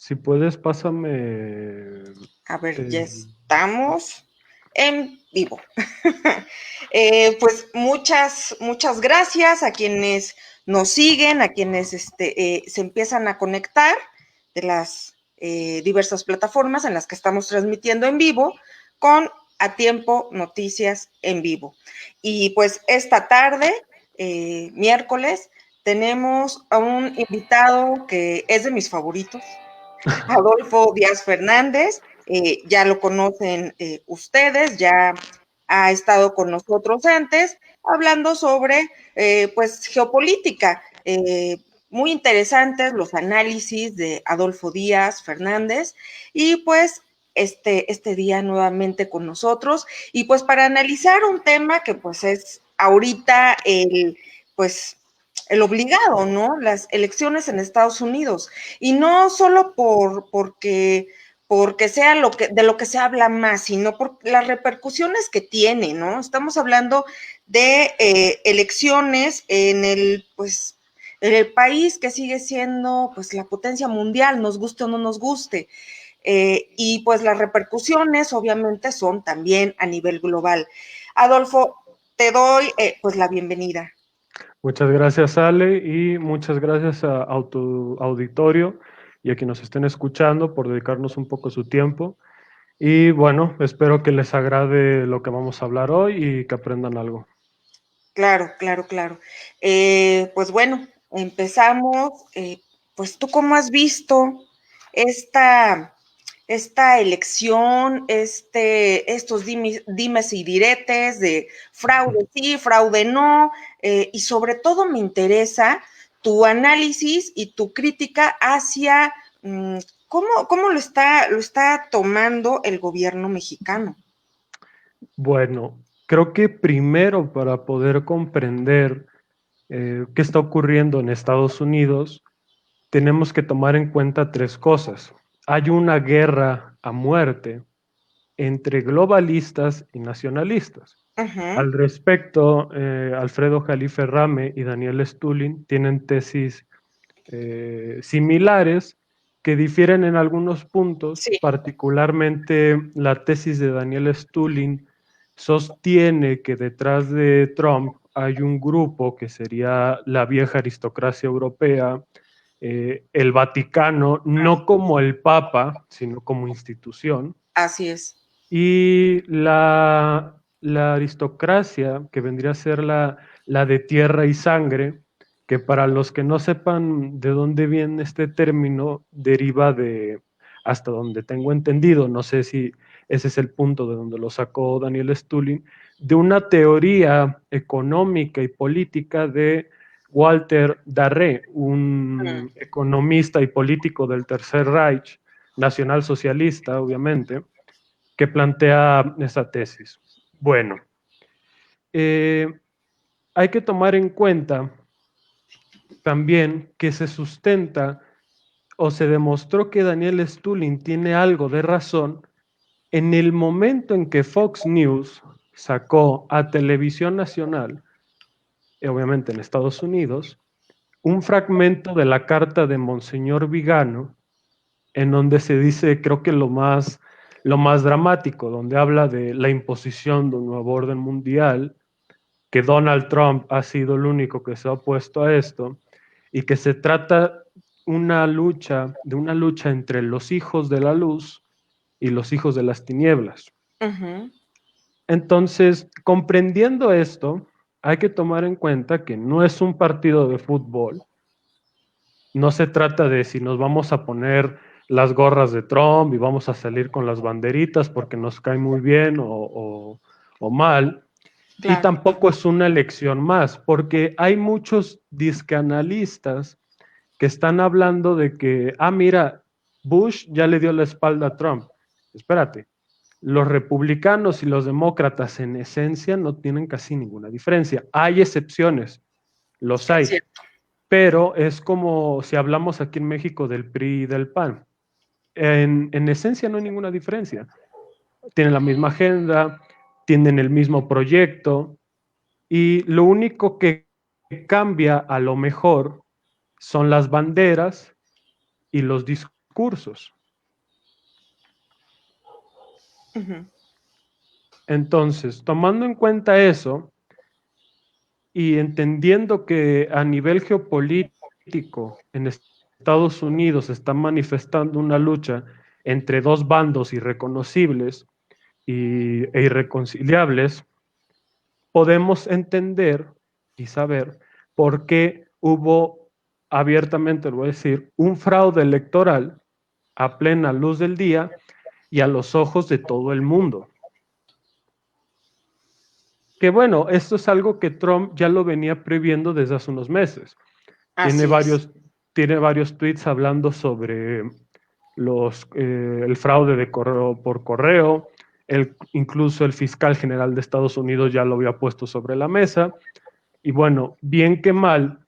Si puedes, pásame A ver, ya el... estamos en vivo. Pues muchas gracias a quienes nos siguen, a quienes se empiezan a conectar de las diversas plataformas en las que estamos transmitiendo en vivo con A Tiempo Noticias en vivo. Y pues esta tarde, miércoles, tenemos a un invitado que es de mis favoritos, Adolfo Díaz Fernández. Ya lo conocen ustedes, ya ha estado con nosotros antes hablando sobre pues geopolítica. Muy interesantes los análisis de Adolfo Díaz Fernández y pues este día nuevamente con nosotros y pues para analizar un tema que pues es ahorita pues el obligado, ¿no? Las elecciones en Estados Unidos. Y no solo porque sea de lo que se habla más, sino por las repercusiones que tiene, ¿no? Estamos hablando de elecciones pues, en el país que sigue siendo pues la potencia mundial, nos guste o no nos guste. Y pues las repercusiones obviamente son también a nivel global. Adolfo, te doy pues la bienvenida. Muchas gracias, Ale, y muchas gracias a tu auditorio y a quienes nos estén escuchando por dedicarnos un poco su tiempo. Y bueno, espero que les agrade lo que vamos a hablar hoy y que aprendan algo. Claro, claro, claro. Pues bueno, empezamos. Pues tú cómo has visto esta, esta elección, estos dimes y diretes de fraude sí, fraude no, y sobre todo me interesa tu análisis y tu crítica hacia cómo lo está tomando el gobierno mexicano. Bueno, creo que primero para poder comprender qué está ocurriendo en Estados Unidos, tenemos que tomar en cuenta tres cosas. Hay una guerra a muerte entre globalistas y nacionalistas. Ujú. Al respecto, Alfredo Jalife Rame y Daniel Stulin tienen tesis similares que difieren en algunos puntos, Sí, particularmente la tesis de Daniel Stulin sostiene que detrás de Trump hay un grupo que sería la vieja aristocracia europea, el Vaticano, no como el Papa, sino como institución, así es. y la aristocracia, que vendría a ser la de tierra y sangre, que para los que no sepan de dónde viene este término, deriva de, hasta donde tengo entendido, no sé si ese es el punto de donde lo sacó Daniel Stulin, de una teoría económica y política de Walter Darré, un economista y político del Tercer Reich, nacionalsocialista, obviamente, que plantea esa tesis. Bueno, eh, hay que tomar en cuenta también que se sustenta o se demostró que Daniel Stulin tiene algo de razón en el momento en que Fox News sacó a Televisión Nacional, obviamente en Estados Unidos, un fragmento de la carta de Monseñor Vigano, en donde se dice, creo que lo más dramático, donde habla de la imposición de un nuevo orden mundial, que Donald Trump ha sido el único que se ha opuesto a esto, y que se trata de una lucha entre los hijos de la luz y los hijos de las tinieblas. Ujú. Entonces, comprendiendo esto, hay que tomar en cuenta que no es un partido de fútbol, no se trata de si nos vamos a poner las gorras de Trump y vamos a salir con las banderitas porque nos cae muy bien o mal. Y Claro. tampoco es una elección más, porque hay muchos discanalistas que están hablando de que, mira, Bush ya le dio la espalda a Trump. Espérate, los republicanos y los demócratas en esencia no tienen casi ninguna diferencia. Hay excepciones, los Es hay, cierto. pero es como si hablamos aquí en México del PRI y del PAN. En esencia no hay ninguna diferencia. Tienen la misma agenda, tienen el mismo proyecto, y lo único que cambia a lo mejor son las banderas y los discursos discursos. Ujú. Entonces, tomando en cuenta eso y entendiendo que a nivel geopolítico en Estados Unidos se está manifestando una lucha entre dos bandos irreconocibles e irreconciliables, podemos entender y saber por qué hubo, abiertamente lo voy a decir, un fraude electoral a plena luz del día y a los ojos de todo el mundo. Que bueno, esto es algo que Trump ya lo venía previendo desde hace unos meses. Tiene Así es. varios, tiene varios tweets hablando sobre el fraude de correo por correo. Incluso el fiscal general de Estados Unidos ya lo había puesto sobre la mesa. Y bueno, bien que mal,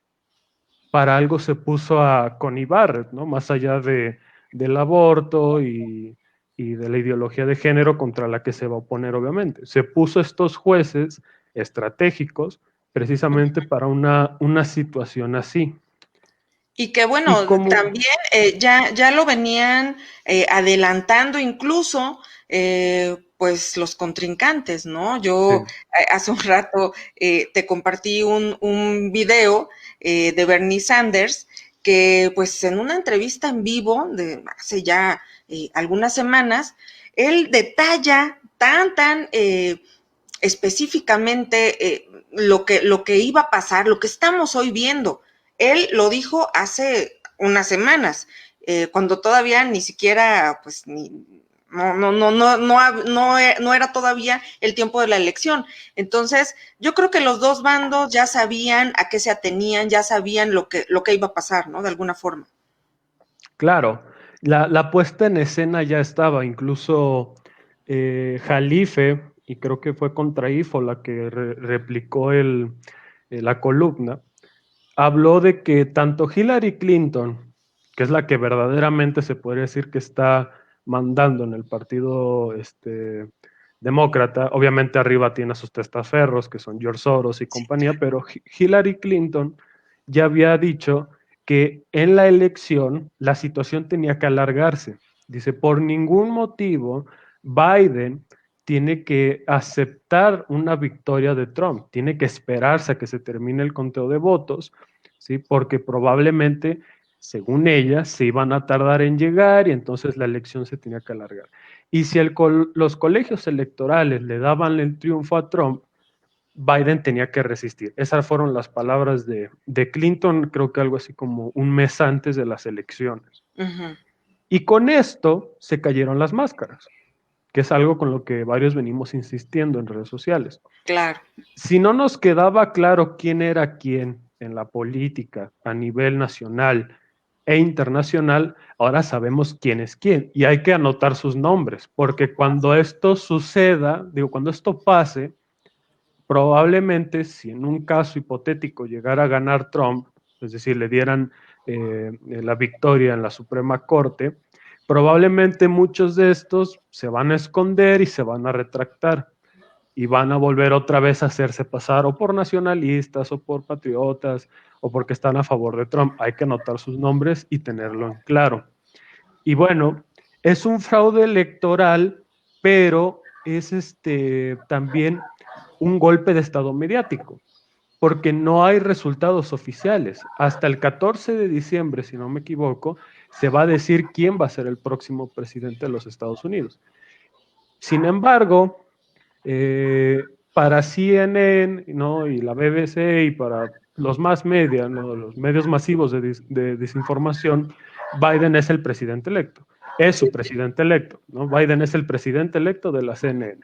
para algo se puso a Connie Barrett, ¿no? Más allá del aborto y de la ideología de género contra la que se va a oponer, obviamente. Se puso estos jueces estratégicos precisamente para una situación así. Y que Y bueno, como, también ya lo venían adelantando incluso pues los contrincantes, ¿no? Yo sí, hace un rato te compartí un video de Bernie Sanders que pues en una entrevista en vivo de hace ya algunas semanas, él detalla tan específicamente lo que iba a pasar, lo que estamos hoy viendo. Él lo dijo hace unas semanas, cuando todavía ni siquiera, pues, no era todavía el tiempo de la elección. Entonces, yo creo que los dos bandos ya sabían a qué se atenían, ya sabían lo que iba a pasar, ¿no? De alguna forma. claro, la puesta en escena ya estaba, incluso Jalife, y creo que fue contra Ifo la que replicó la columna, habló de que tanto Hillary Clinton, que es la que verdaderamente se podría decir que está mandando en el partido demócrata, obviamente arriba tiene a sus testaferros, que son George Soros y compañía, pero Hillary Clinton ya había dicho que en la elección la situación tenía que alargarse. Dice, por ningún motivo Biden tiene que aceptar una victoria de Trump, tiene que esperarse a que se termine el conteo de votos, ¿sí? Porque probablemente, según ella, se iban a tardar en llegar y entonces la elección se tenía que alargar. Y si los colegios electorales le daban el triunfo a Trump, Biden tenía que resistir. Esas fueron las palabras de Clinton, creo que algo así como un mes antes de las elecciones. Ujú. Y con esto se cayeron las máscaras, que es algo con lo que varios venimos insistiendo en redes sociales. Claro. Si no nos quedaba claro quién era quién en la política a nivel nacional e internacional, ahora sabemos quién es quién y hay que anotar sus nombres, porque cuando esto suceda, digo, cuando esto pase, probablemente si en un caso hipotético llegara a ganar Trump, es decir, le dieran la victoria en la Suprema Corte, probablemente muchos de estos se van a esconder y se van a retractar y van a volver otra vez a hacerse pasar o por nacionalistas o por patriotas o porque están a favor de Trump. Hay que anotar sus nombres y tenerlo en claro. Y bueno, es un fraude electoral, pero es también un golpe de estado mediático, porque no hay resultados oficiales. Hasta el 14 de diciembre, si no me equivoco, se va a decir quién va a ser el próximo presidente de los Estados Unidos. Sin embargo, para CNN, ¿no? Y la BBC y para los más media, ¿no? Los medios masivos de desinformación, Biden es el presidente electo. Es su presidente electo, ¿no? Biden es el presidente electo de la CNN.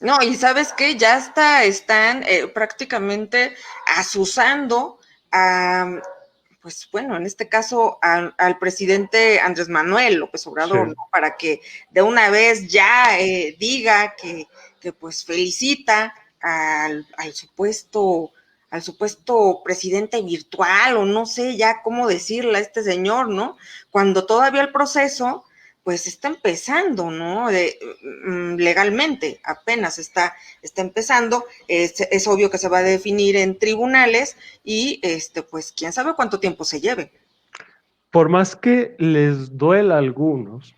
No, y sabes qué, ya hasta están prácticamente asusando a, pues bueno, en este caso al presidente Andrés Manuel López Sí. Obrador, ¿no? Para que de una vez ya diga que pues felicita al supuesto presidente virtual, o no sé ya cómo decirle a este señor, ¿no? Cuando todavía el proceso pues está empezando, ¿no? Legalmente, apenas está empezando, es obvio que se va a definir en tribunales y pues quién sabe cuánto tiempo se lleve. por más que les duela a algunos,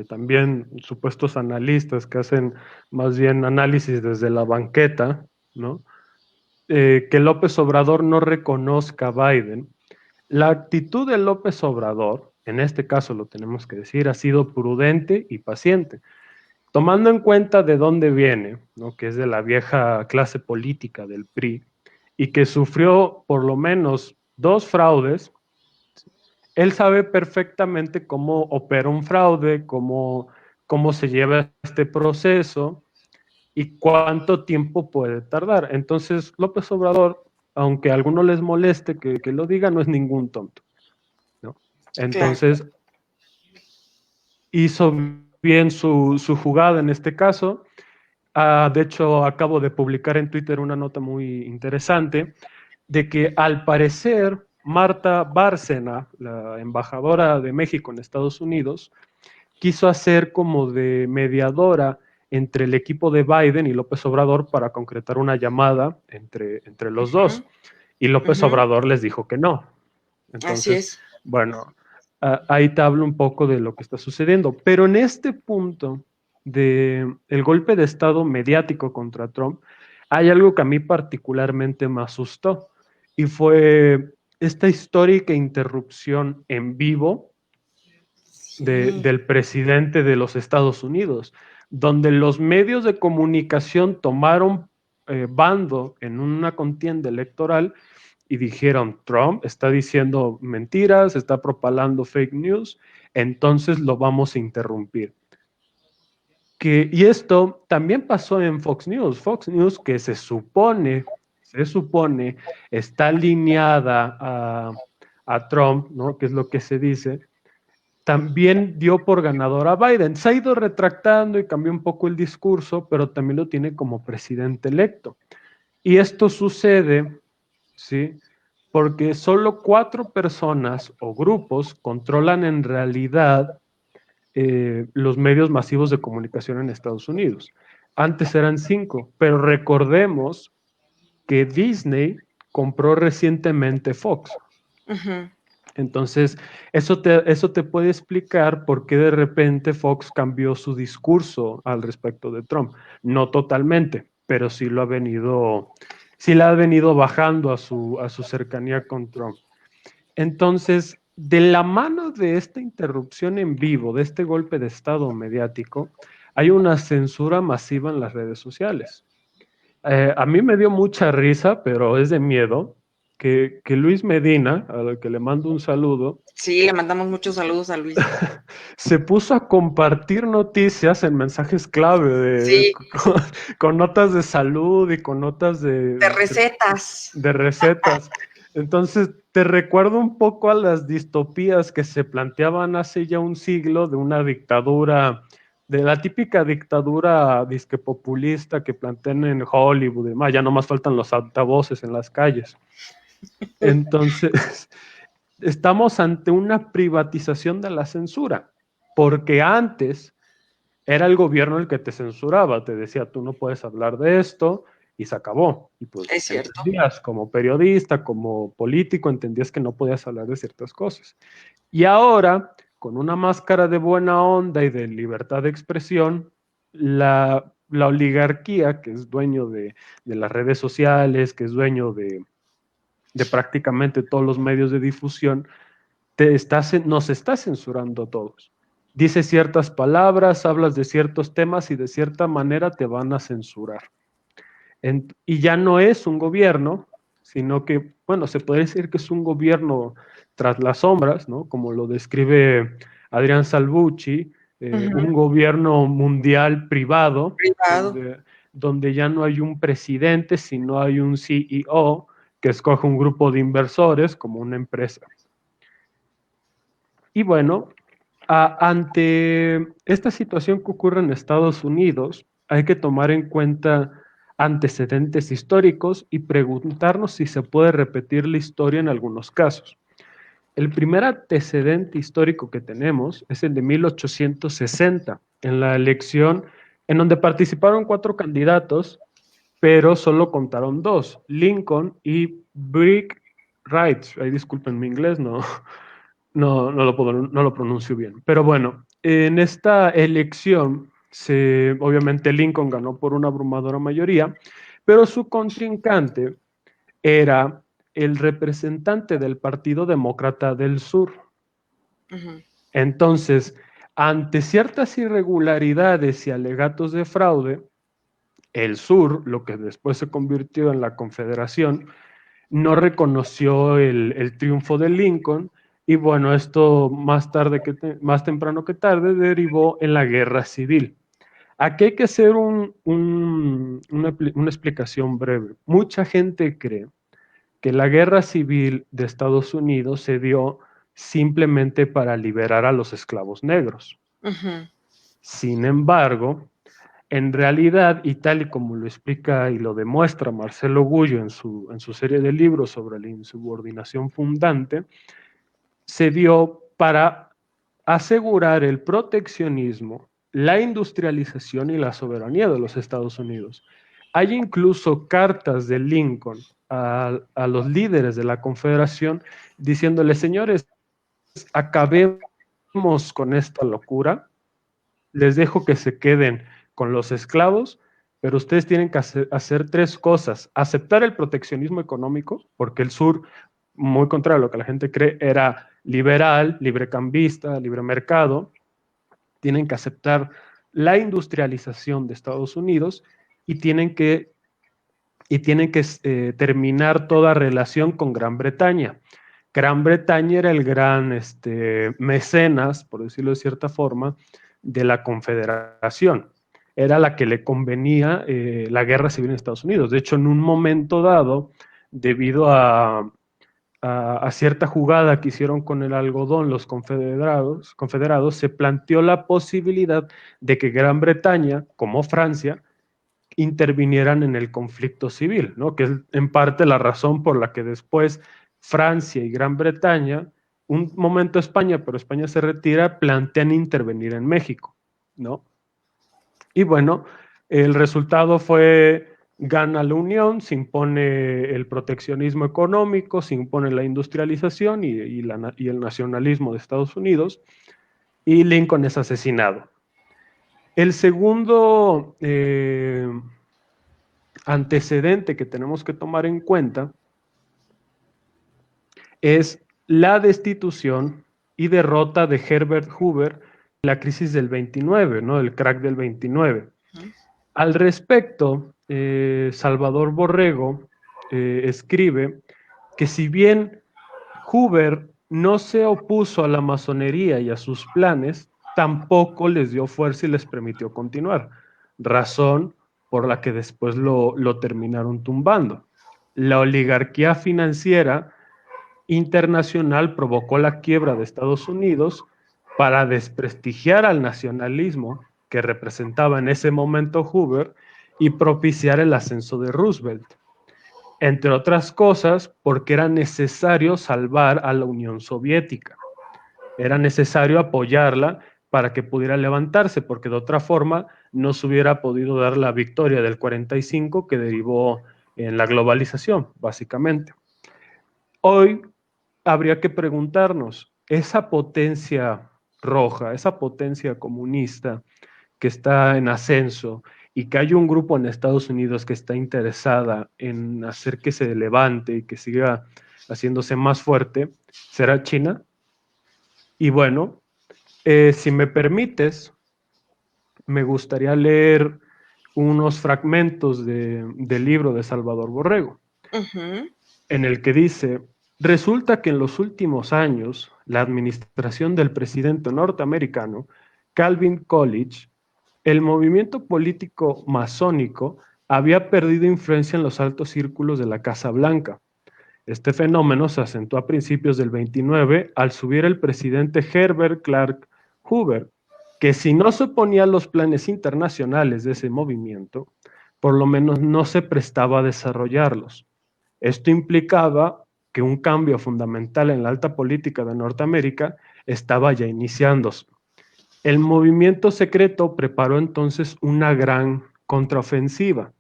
también supuestos analistas que hacen más bien análisis desde la banqueta, ¿no? Que López Obrador no reconozca a Biden, la actitud de López Obrador, en este caso lo tenemos que decir, ha sido prudente y paciente, tomando en cuenta de dónde viene, ¿no? Que es de la vieja clase política del PRI, y que sufrió por lo menos 2 fraudes. Él sabe perfectamente cómo opera un fraude, cómo se lleva este proceso y cuánto tiempo puede tardar. Entonces, López Obrador, aunque a algunos les moleste que lo diga, no es ningún tonto, ¿no? Claro. Entonces, hizo bien su jugada en este caso. De hecho, acabo de publicar en Twitter una nota muy interesante de que al parecer Marta Bárcena, la embajadora de México en Estados Unidos, quiso hacer como de mediadora entre el equipo de Biden y López Obrador para concretar una llamada entre los dos. Y López Obrador les dijo que no. Así Entonces, es. bueno, ahí te hablo un poco de lo que está sucediendo. Pero en este punto de el golpe de Estado mediático contra Trump, hay algo que a mí particularmente me asustó y fue esta histórica interrupción en vivo Sí. del presidente de los Estados Unidos, donde los medios de comunicación tomaron bando en una contienda electoral y dijeron, Trump está diciendo mentiras, está propalando fake news, entonces lo vamos a interrumpir. Y esto también pasó en Fox News que se supone está alineada a Trump, ¿no? Que es lo que se dice, también dio por ganador a Biden. Se ha ido retractando y cambió un poco el discurso, pero también lo tiene como presidente electo. Y esto sucede, ¿sí? Porque solo 4 personas o grupos controlan en realidad los medios masivos de comunicación en Estados Unidos. Antes eran 5, pero recordemos que Disney compró recientemente Fox. Entonces, eso te puede explicar por qué de repente Fox cambió su discurso al respecto de Trump. No totalmente, pero sí la ha venido bajando a su cercanía con Trump. Entonces, de la mano de esta interrupción en vivo, de este golpe de estado mediático, hay una censura masiva en las redes sociales. A mí me dio mucha risa, pero es de miedo, que Luis Medina, al que le mando un saludo, Sí, le mandamos muchos saludos a Luis. se puso a compartir noticias en mensajes clave Sí, con notas de salud y con notas de recetas. de recetas. Entonces, te recuerdo un poco a las distopías que se planteaban hace ya un siglo de una dictadura, de la típica dictadura disque populista que plantean en Hollywood y demás. Ya nomás faltan los altavoces en las calles. Entonces, estamos ante una privatización de la censura, porque antes era el gobierno el que te censuraba, te decía, tú no puedes hablar de esto, y se acabó. Y pues Es cierto. entendías, como periodista, como político, entendías que no podías hablar de ciertas cosas. Y ahora, con una máscara de buena onda y de libertad de expresión, la oligarquía, que es dueño de las redes sociales, que es dueño de prácticamente todos los medios de difusión, nos está censurando a todos. Dices ciertas palabras, hablas de ciertos temas y de cierta manera te van a censurar. Y ya no es un gobierno, sino que, bueno, se puede decir que es un gobierno tras las sombras, ¿no? Como lo describe Adrián Salvucci, un gobierno mundial privado, Privado. donde ya no hay un presidente, sino hay un CEO que escoge un grupo de inversores como una empresa. Y bueno, ante esta situación que ocurre en Estados Unidos, hay que tomar en cuenta antecedentes históricos y preguntarnos si se puede repetir la historia en algunos casos. El primer antecedente histórico que tenemos es el de 1860, en la elección en donde participaron 4 candidatos, pero solo contaron 2, Lincoln y Brick Wright. Ay, disculpen mi inglés, no, no lo pronuncio bien. Pero bueno, en esta elección, obviamente Lincoln ganó por una abrumadora mayoría, pero su contrincante era el representante del Partido Demócrata del Sur. Ujú. Entonces, ante ciertas irregularidades y alegatos de fraude, el Sur, lo que después se convirtió en la Confederación, no reconoció el triunfo de Lincoln y bueno, esto más temprano que tarde derivó en la guerra civil. Aquí hay que hacer una explicación breve. Mucha gente cree que la guerra civil de Estados Unidos se dio simplemente para liberar a los esclavos negros. Ujú. Sin embargo, en realidad, y tal y como lo explica y lo demuestra Marcelo Gullo en su serie de libros sobre la insubordinación fundante, se dio para asegurar el proteccionismo, la industrialización y la soberanía de los Estados Unidos. Hay incluso cartas de Lincoln a los líderes de la Confederación diciéndoles, señores, acabemos con esta locura, les dejo que se queden con los esclavos, pero ustedes tienen que hacer tres cosas. Aceptar el proteccionismo económico, porque el sur, muy contrario a lo que la gente cree, era liberal, librecambista, libre mercado. Tienen que aceptar la industrialización de Estados Unidos y tienen que terminar toda relación con Gran Bretaña. Gran Bretaña era el gran mecenas, por decirlo de cierta forma, de la Confederación. Era la que le convenía la guerra civil en Estados Unidos. De hecho, en un momento dado, debido a cierta jugada que hicieron con el algodón los confederados, se planteó la posibilidad de que Gran Bretaña, como Francia, intervinieran en el conflicto civil, ¿no? Que es en parte la razón por la que después Francia y Gran Bretaña, un momento España, pero España se retira, plantean intervenir en México, ¿no? Y bueno, el resultado fue gana la unión, se impone el proteccionismo económico, se impone la industrialización y el nacionalismo de Estados Unidos, y Lincoln es asesinado. El segundo antecedente que tenemos que tomar en cuenta es la destitución y derrota de Herbert Hoover en la crisis del 29, ¿no? El crack del 29. Al respecto, Salvador Borrego escribe que si bien Hoover no se opuso a la masonería y a sus planes, tampoco les dio fuerza y les permitió continuar, razón por la que después lo terminaron tumbando. La oligarquía financiera internacional provocó la quiebra de Estados Unidos para desprestigiar al nacionalismo que representaba en ese momento Hoover y propiciar el ascenso de Roosevelt. Entre otras cosas, porque era necesario salvar a la Unión Soviética. Era necesario apoyarla para que pudiera levantarse, porque de otra forma no se hubiera podido dar la victoria del 45 que derivó en la globalización, básicamente. Hoy habría que preguntarnos, esa potencia roja, esa potencia comunista que está en ascenso y que hay un grupo en Estados Unidos que está interesada en hacer que se levante y que siga haciéndose más fuerte, ¿será China? Y bueno, si me permites, me gustaría leer unos fragmentos del libro de Salvador Borrego, en el que dice, resulta que en los últimos años, la administración del presidente norteamericano, Calvin Coolidge, el movimiento político masónico había perdido influencia en los altos círculos de la Casa Blanca. Este fenómeno se acentuó a principios del 29 al subir el presidente Herbert Clark Hoover, que si no se oponía a los planes internacionales de ese movimiento, por lo menos no se prestaba a desarrollarlos. Esto implicaba que un cambio fundamental en la alta política de Norteamérica estaba ya iniciándose. El movimiento secreto preparó entonces una gran contraofensiva.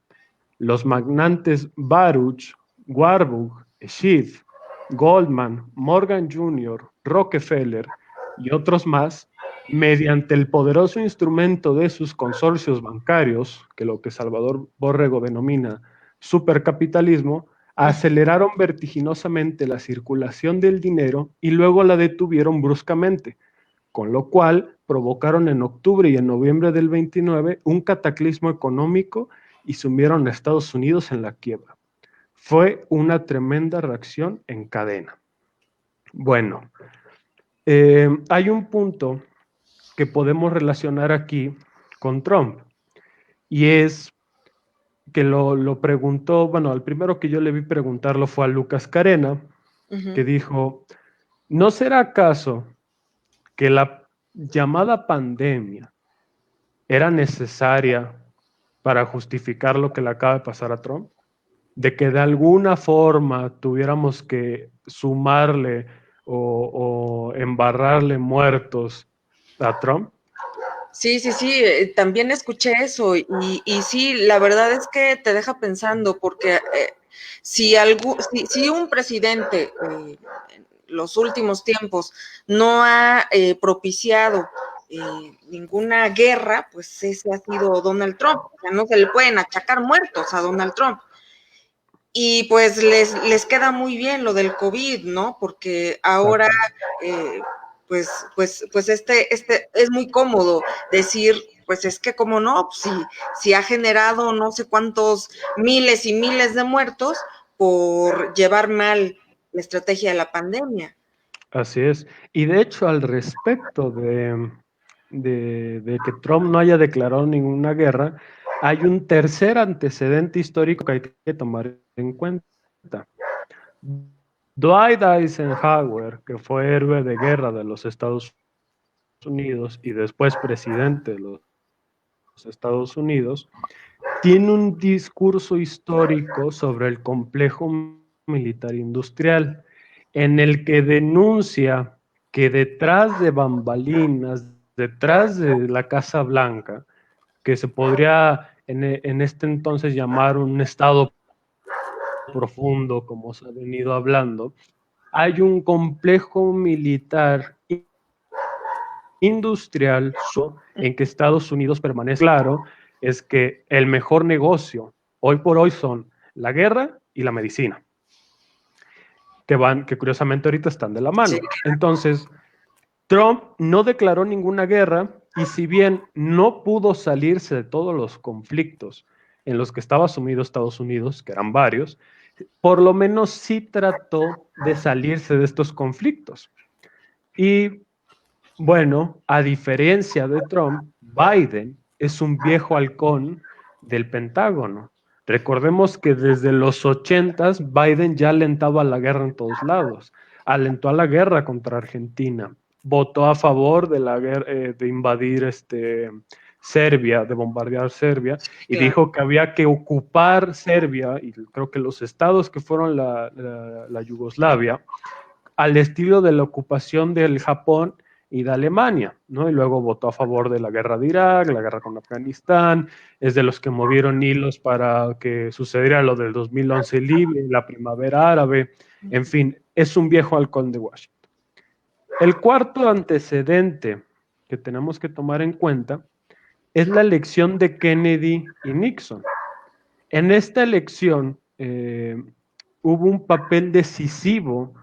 Los magnates Baruch, Warburg, Schiff, Goldman, Morgan Jr., Rockefeller y otros más, mediante el poderoso instrumento de sus consorcios bancarios, que lo que Salvador Borrego denomina supercapitalismo, aceleraron vertiginosamente la circulación del dinero y luego la detuvieron bruscamente, con lo cual provocaron en octubre y en noviembre del 29 un cataclismo económico y sumieron a Estados Unidos en la quiebra. Fue una tremenda reacción en cadena. Bueno, hay un punto que podemos relacionar aquí con Trump, y es que lo preguntó, bueno, al primero que yo le vi preguntarlo fue a Lucas Carena, que dijo, ¿no será acaso que la llamada pandemia era necesaria para justificar lo que le acaba de pasar a Trump? De que de alguna forma tuviéramos que sumarle o embarrarle muertos a Trump. Sí, también escuché eso y sí, la verdad es que te deja pensando porque si un presidente en los últimos tiempos no ha propiciado ninguna guerra, pues ese ha sido Donald Trump. O sea, no se le pueden achacar muertos a Donald Trump. Y pues les queda muy bien lo del COVID, ¿no? Porque ahora, este es muy cómodo decir, pues es que como no, pues si ha generado no sé cuántos miles y miles de muertos por llevar mal la estrategia de la pandemia. Así es. Y de hecho, al respecto de que Trump no haya declarado ninguna guerra, hay un tercer antecedente histórico que hay que tomar en cuenta. Dwight Eisenhower, que fue héroe de guerra de los Estados Unidos y después presidente de los Estados Unidos, tiene un discurso histórico sobre el complejo militar industrial, en el que denuncia que detrás de bambalinas, detrás de la Casa Blanca, que se podría en este entonces llamar un estado profundo, como se ha venido hablando, hay un complejo militar industrial en que Estados Unidos permanece. Claro, es que el mejor negocio hoy por hoy son la guerra y la medicina, que curiosamente ahorita están de la mano. Sí. Entonces, Trump no declaró ninguna guerra y si bien no pudo salirse de todos los conflictos en los que estaba sumido Estados Unidos, que eran varios, por lo menos sí trató de salirse de estos conflictos. Y bueno, a diferencia de Trump, Biden es un viejo halcón del Pentágono. Recordemos que desde los 80s Biden ya alentaba la guerra en todos lados. Alentó a la guerra contra Argentina. Votó a favor de la guerra, de invadir Serbia, de bombardear Serbia, y Claro. dijo que había que ocupar Serbia, y creo que los estados que fueron la Yugoslavia, al estilo de la ocupación del Japón y de Alemania, ¿no? Y luego votó a favor de la guerra de Irak, la guerra con Afganistán, es de los que movieron hilos para que sucediera lo del 2011 Libia, la primavera árabe, en fin, es un viejo halcón de Washington. El cuarto antecedente que tenemos que tomar en cuenta es la elección de Kennedy y Nixon. En esta elección hubo un papel decisivo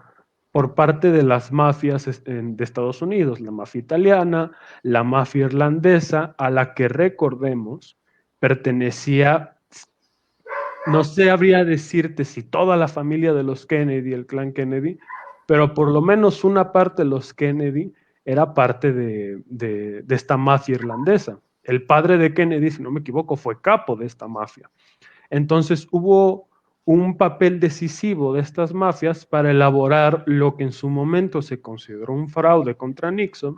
por parte de las mafias de Estados Unidos, la mafia italiana, la mafia irlandesa, a la que recordemos pertenecía, no sabría decirte si toda la familia de los Kennedy, el clan Kennedy, pero por lo menos una parte de los Kennedy era parte de esta mafia irlandesa. El padre de Kennedy, si no me equivoco, fue capo de esta mafia. Entonces hubo un papel decisivo de estas mafias para elaborar lo que en su momento se consideró un fraude contra Nixon,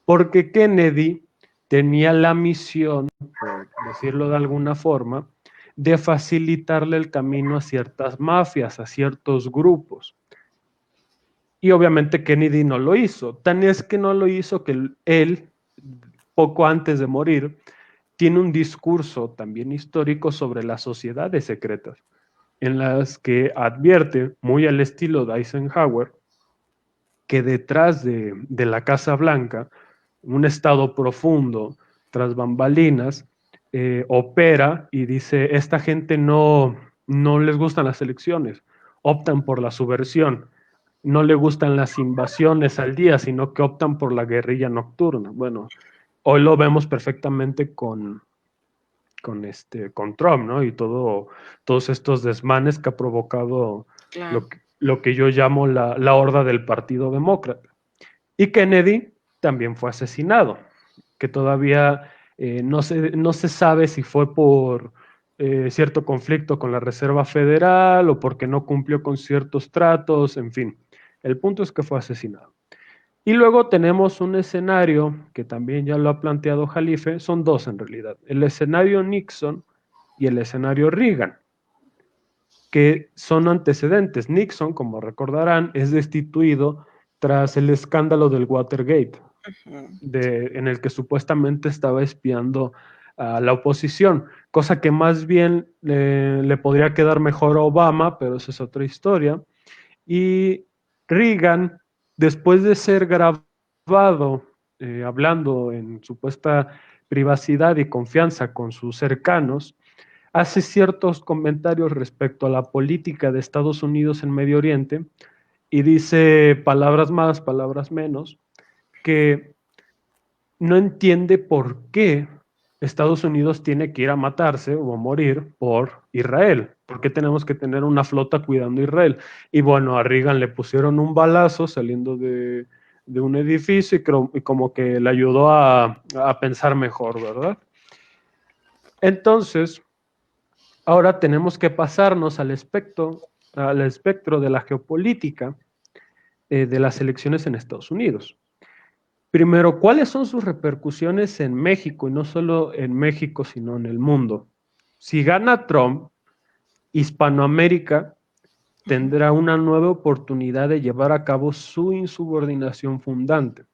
porque Kennedy tenía la misión, por decirlo de alguna forma, de facilitarle el camino a ciertas mafias, a ciertos grupos. Y obviamente Kennedy no lo hizo. Tan es que no lo hizo que él, poco antes de morir, tiene un discurso también histórico sobre las sociedades secretas, en las que advierte, muy al estilo de Eisenhower, que detrás de la Casa Blanca, un estado profundo, tras bambalinas, opera y dice, esta gente no les gustan las elecciones, optan por la subversión, no le gustan las invasiones al día, sino que optan por la guerrilla nocturna. Bueno, hoy lo vemos perfectamente con Trump, ¿no? Y todos estos desmanes que ha provocado Claro. lo que yo llamo la horda del Partido Demócrata. Y Kennedy también fue asesinado, que todavía no se sabe si fue por cierto conflicto con la Reserva Federal o porque no cumplió con ciertos tratos, en fin. El punto es que fue asesinado. Y luego tenemos un escenario que también ya lo ha planteado Jalife, son dos en realidad, el escenario Nixon y el escenario Reagan, que son antecedentes. Nixon, como recordarán, es destituido tras el escándalo del Watergate, en el que supuestamente estaba espiando a la oposición, cosa que más bien le podría quedar mejor a Obama, pero esa es otra historia. Y Reagan, después de ser grabado hablando en supuesta privacidad y confianza con sus cercanos, hace ciertos comentarios respecto a la política de Estados Unidos en Medio Oriente y dice palabras más, palabras menos, que no entiende por qué Estados Unidos tiene que ir a matarse o a morir por Israel. ¿Por qué tenemos que tener una flota cuidando a Israel? Y bueno, a Reagan le pusieron un balazo saliendo de un edificio y como que le ayudó a pensar mejor, ¿verdad? Entonces, ahora tenemos que pasarnos al espectro de la geopolítica de las elecciones en Estados Unidos. Primero, ¿cuáles son sus repercusiones en México? Y no solo en México, sino en el mundo. Si gana Trump, Hispanoamérica tendrá una nueva oportunidad de llevar a cabo su insubordinación fundante.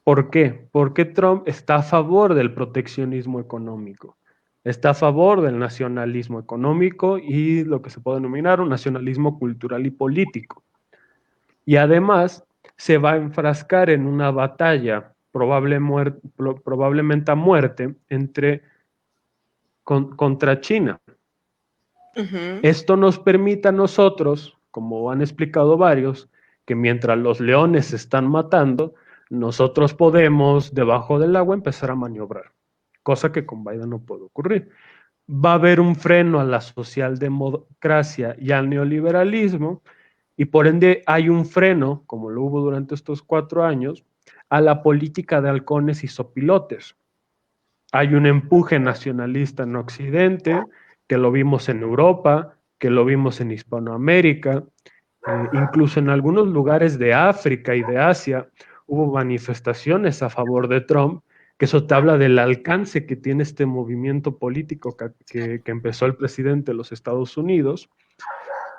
¿Por qué? Porque Trump está a favor del proteccionismo económico, está a favor del nacionalismo económico y lo que se puede denominar un nacionalismo cultural y político. Y además se va a enfrascar en una batalla probablemente a muerte contra China. Esto nos permite a nosotros, como han explicado varios, que mientras los leones se están matando, nosotros podemos, debajo del agua, empezar a maniobrar, cosa que con Biden no puede ocurrir. Va a haber un freno a la socialdemocracia y al neoliberalismo, y por ende hay un freno, como lo hubo durante estos 4 años, a la política de halcones y sopilotes. Hay un empuje nacionalista en Occidente, que lo vimos en Europa, que lo vimos en Hispanoamérica, incluso en algunos lugares de África y de Asia hubo manifestaciones a favor de Trump, que eso te habla del alcance que tiene este movimiento político que empezó el presidente de los Estados Unidos.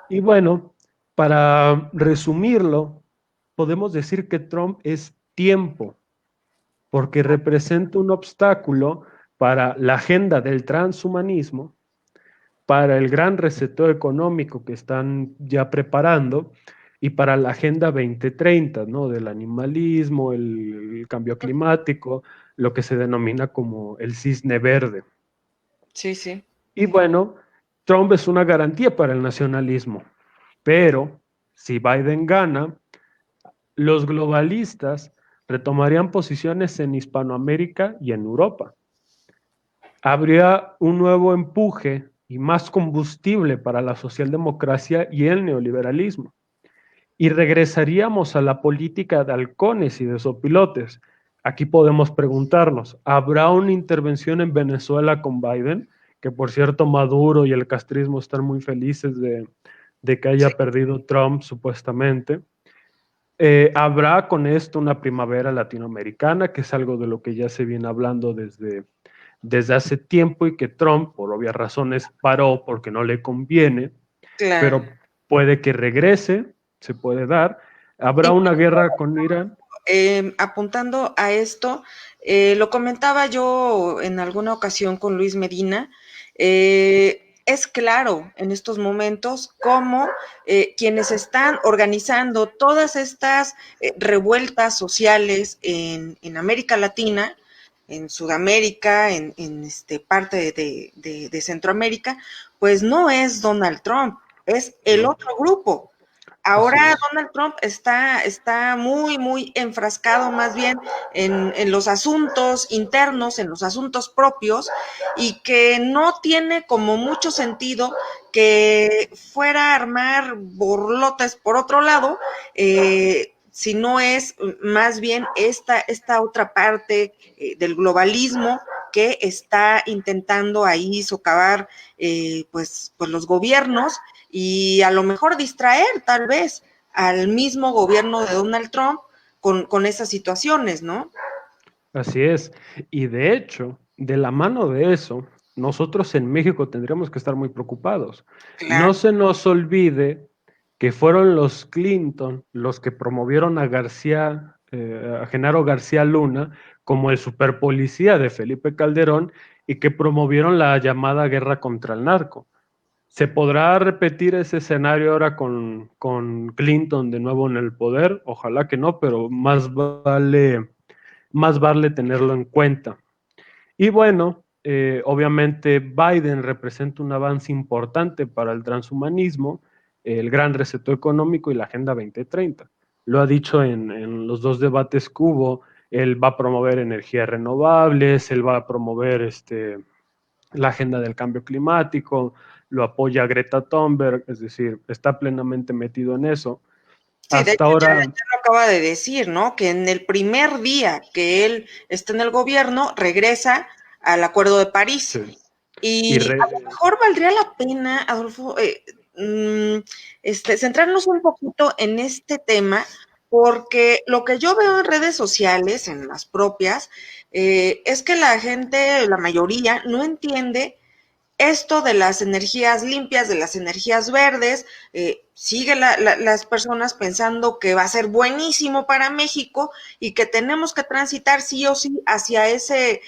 Y bueno, para resumirlo, podemos decir que Trump es tiempo, porque representa un obstáculo para la agenda del transhumanismo, para el gran reseteo económico que están ya preparando y para la Agenda 2030, ¿no? Del animalismo, el cambio climático, lo que se denomina como el cisne verde. Sí, sí. Y bueno, Trump es una garantía para el nacionalismo, pero si Biden gana, los globalistas retomarían posiciones en Hispanoamérica y en Europa. Habría un nuevo empuje y más combustible para la socialdemocracia y el neoliberalismo. Y regresaríamos a la política de halcones y de sopilotes. Aquí podemos preguntarnos, ¿habrá una intervención en Venezuela con Biden? Que por cierto Maduro y el castrismo están muy felices de que haya perdido Trump supuestamente. Habrá con esto una primavera latinoamericana, que es algo de lo que ya se viene hablando desde hace tiempo y que Trump, por obvias razones, paró porque no le conviene, Claro. pero puede que regrese, se puede dar. Habrá Y una guerra con Irán. apuntando a esto, lo comentaba yo en alguna ocasión con Luis Medina, es claro en estos momentos cómo quienes están organizando todas estas revueltas sociales en América Latina, en Sudamérica, en parte de Centroamérica, pues no es Donald Trump, es el No, otro grupo. así Ahora es. Donald Trump está muy, muy enfrascado más bien en los asuntos internos, en los asuntos propios, y que no tiene como mucho sentido que fuera a armar borlotes por otro lado, si no es más bien esta otra parte del globalismo que está intentando ahí socavar pues los gobiernos y a lo mejor distraer tal vez al mismo gobierno de Donald Trump con esas situaciones, ¿no? Así es. Y de hecho, de la mano de eso, nosotros en México tendríamos que estar muy preocupados. Claro. No se nos olvide que fueron los Clinton los que promovieron a García, a Genaro García Luna, como el superpolicía de Felipe Calderón y que promovieron la llamada guerra contra el narco. ¿Se podrá repetir ese escenario ahora con Clinton de nuevo en el poder? Ojalá que no, pero más vale tenerlo en cuenta. Y bueno, obviamente Biden representa un avance importante para el transhumanismo, el gran reseteo económico y la Agenda 2030. Lo ha dicho en los dos debates que hubo, él va a promover energías renovables, él va a promover la agenda del cambio climático, lo apoya Greta Thunberg, es decir, está plenamente metido en eso. Sí, de Hasta hecho ahora, ya lo acaba de decir, ¿no? Que en el primer día que él está en el gobierno, regresa al Acuerdo de París. sí, y Y a lo mejor valdría la pena, Adolfo, centrarnos un poquito en este tema, porque lo que yo veo en redes sociales, en las propias, es que la gente, la mayoría, no entiende esto de las energías limpias, de las energías verdes, sigue las personas pensando que va a ser buenísimo para México y que tenemos que transitar sí o sí hacia ese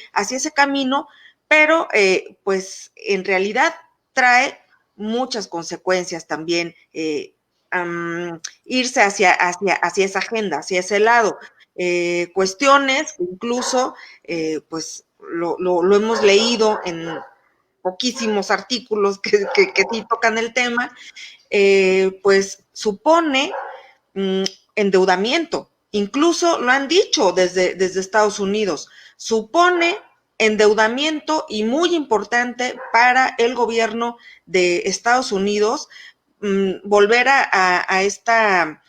camino, pero pues en realidad trae muchas consecuencias también irse hacia esa agenda, hacia ese lado. Cuestiones que incluso pues lo hemos leído en poquísimos artículos que sí tocan el tema, pues supone mm, endeudamiento. Incluso lo han dicho desde Estados Unidos, supone endeudamiento y muy importante para el gobierno de Estados Unidos volver a esta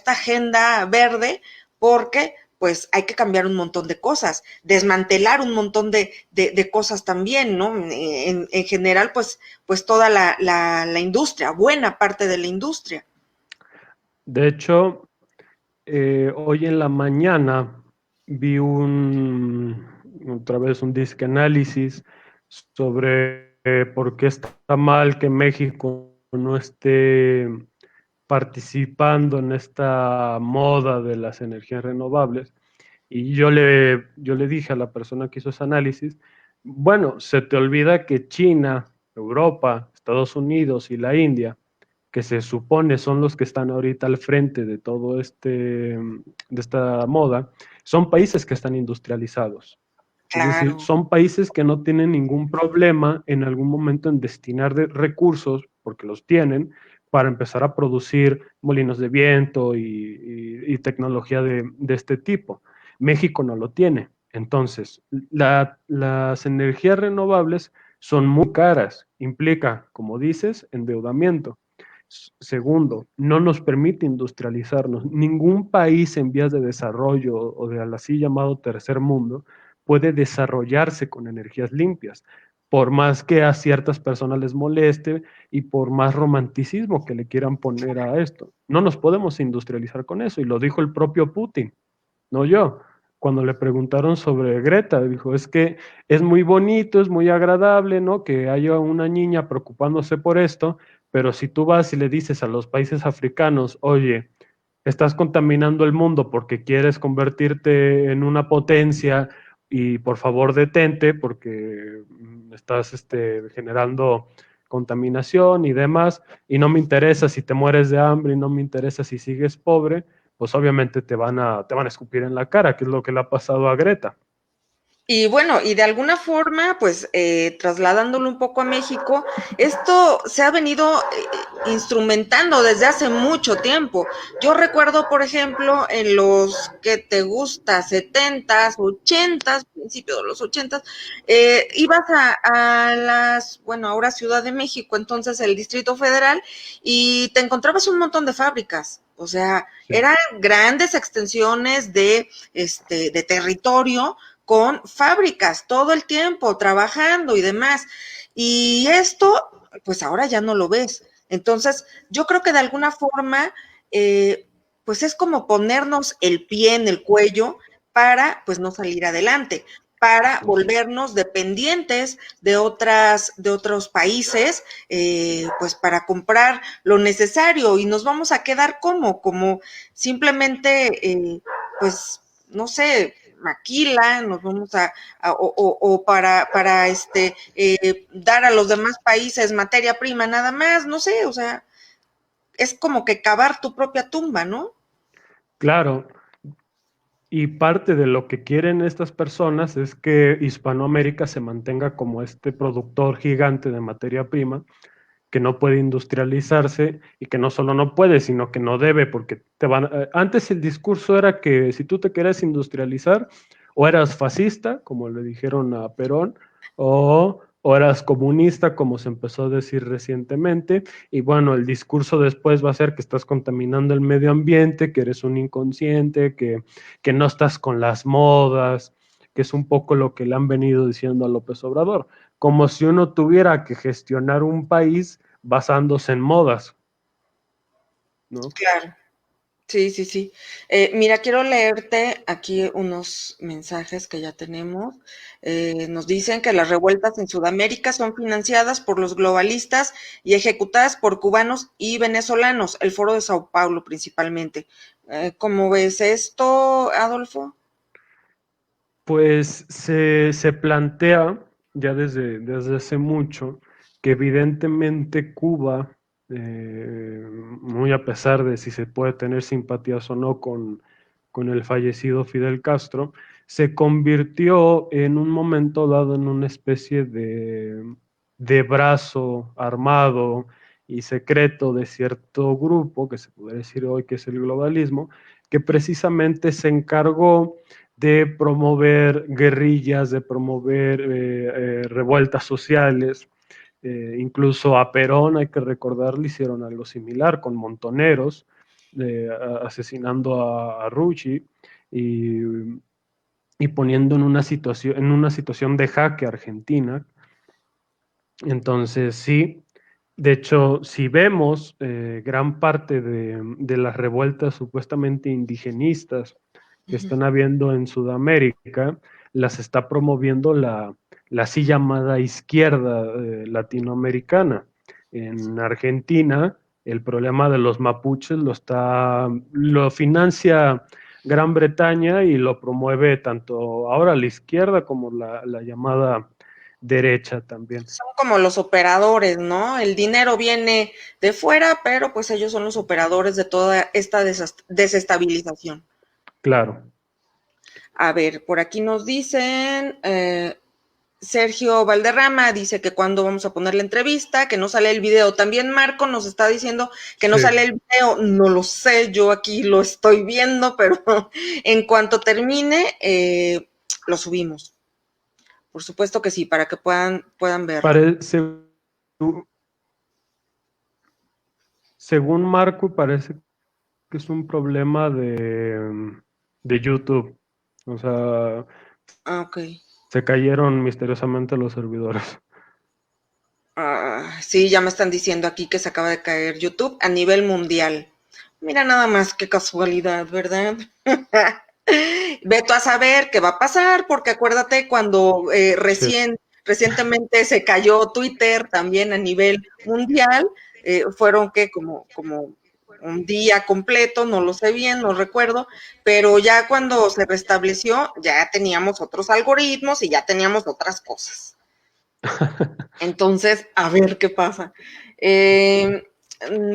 agenda verde porque pues hay que cambiar un montón de cosas, desmantelar un montón de cosas también, ¿no? En general, pues toda la industria, buena parte de la industria. de hecho, hoy en la mañana vi otra vez un disque análisis sobre por qué está mal que México no esté participando en esta moda de las energías renovables. Y yo le dije a la persona que hizo ese análisis, bueno, se te olvida que China, Europa, Estados Unidos y la India, que se supone son los que están ahorita al frente de todo de esta moda, son países que están industrializados. Es decir, Claro, son países que no tienen ningún problema en algún momento en destinar de recursos, porque los tienen, para empezar a producir molinos de viento y tecnología de este tipo. México no lo tiene. Entonces, las energías renovables son muy caras, implica, como dices, endeudamiento. Segundo, no nos permite industrializarnos. Ningún país en vías de desarrollo o de así llamado tercer mundo puede desarrollarse con energías limpias, por más que a ciertas personas les moleste y por más romanticismo que le quieran poner a esto. No nos podemos industrializar con eso, y lo dijo el propio Putin, no yo. Cuando le preguntaron sobre Greta, dijo, es que es muy bonito, es muy agradable, ¿no? Que haya una niña preocupándose por esto, pero si tú vas y le dices a los países africanos, oye, estás contaminando el mundo porque quieres convertirte en una potencia y por favor detente porque estás generando contaminación y demás, y no me interesa si te mueres de hambre y no me interesa si sigues pobre, pues obviamente te van a escupir en la cara, que es lo que le ha pasado a Greta. Y bueno, y de alguna forma, pues trasladándolo un poco a México, esto se ha venido instrumentando desde hace mucho tiempo. Yo recuerdo, por ejemplo, en los que te gusta, 70s, 80s, principios de los 80s, ibas a las, bueno, ahora Ciudad de México, entonces el Distrito Federal, y te encontrabas un montón de fábricas. O sea, Sí. eran grandes extensiones de territorio con fábricas todo el tiempo, trabajando y demás. Y esto, pues ahora ya no lo ves. Entonces, yo creo que de alguna forma, pues es como ponernos el pie en el cuello para, pues, no salir adelante, para volvernos dependientes de otros países, pues para comprar lo necesario y nos vamos a quedar como simplemente, pues, no sé, maquila, nos vamos o para dar a los demás países materia prima nada más, no sé, o sea, es como que cavar tu propia tumba, ¿no? Claro, y parte de lo que quieren estas personas es que Hispanoamérica se mantenga como este productor gigante de materia prima, que no puede industrializarse y que no solo no puede, sino que no debe, porque antes el discurso era que si tú te querías industrializar, o eras fascista, como le dijeron a Perón, o eras comunista, como se empezó a decir recientemente, y bueno, el discurso después va a ser que estás contaminando el medio ambiente, que eres un inconsciente, que no estás con las modas, que es un poco lo que le han venido diciendo a López Obrador, como si uno tuviera que gestionar un país basándose en modas, ¿no? Claro. Sí, sí, sí. Mira, quiero leerte aquí unos mensajes que ya tenemos. Nos dicen que las revueltas en Sudamérica son financiadas por los globalistas y ejecutadas por cubanos y venezolanos, el Foro de Sao Paulo principalmente. ¿Cómo ves esto, Adolfo? Pues se plantea ya desde hace mucho que evidentemente Cuba, muy a pesar de si se puede tener simpatías o no con el fallecido Fidel Castro, se convirtió en un momento dado en una especie de brazo armado y secreto de cierto grupo, que se puede decir hoy que es el globalismo, que precisamente se encargó de promover guerrillas, de promover revueltas sociales. Incluso a Perón, hay que recordar, le hicieron algo similar con montoneros, asesinando a Rucci y, y poniendo en una situación de jaque a Argentina. Entonces, sí, de hecho, si vemos gran parte de las revueltas supuestamente indigenistas que están habiendo en Sudamérica, las está promoviendo la así llamada izquierda latinoamericana. En Argentina, el problema de los mapuches lo financia Gran Bretaña y lo promueve tanto ahora la izquierda como la llamada derecha también. Son como los operadores, ¿no? El dinero viene de fuera, pero pues ellos son los operadores de toda esta desestabilización. Claro. A ver, por aquí nos dicen, Sergio Valderrama dice que cuando vamos a poner la entrevista, que no sale el video. También Marco nos está diciendo que no Sí. sale el video. No lo sé, yo aquí lo estoy viendo, pero en cuanto termine, lo subimos. Por supuesto que sí, para que puedan verlo. Parece, según Marco, parece que es un problema de YouTube. O sea, Ah, ok. se cayeron misteriosamente los servidores. Ah, sí, ya me están diciendo aquí que se acaba de caer YouTube a nivel mundial. Mira nada más qué casualidad, ¿verdad? Veto a saber qué va a pasar, porque acuérdate cuando Sí. recientemente se cayó Twitter también a nivel mundial, fueron que como un día completo, no lo sé bien, no recuerdo, pero ya cuando se restableció, ya teníamos otros algoritmos y ya teníamos otras cosas. Entonces, a ver qué pasa.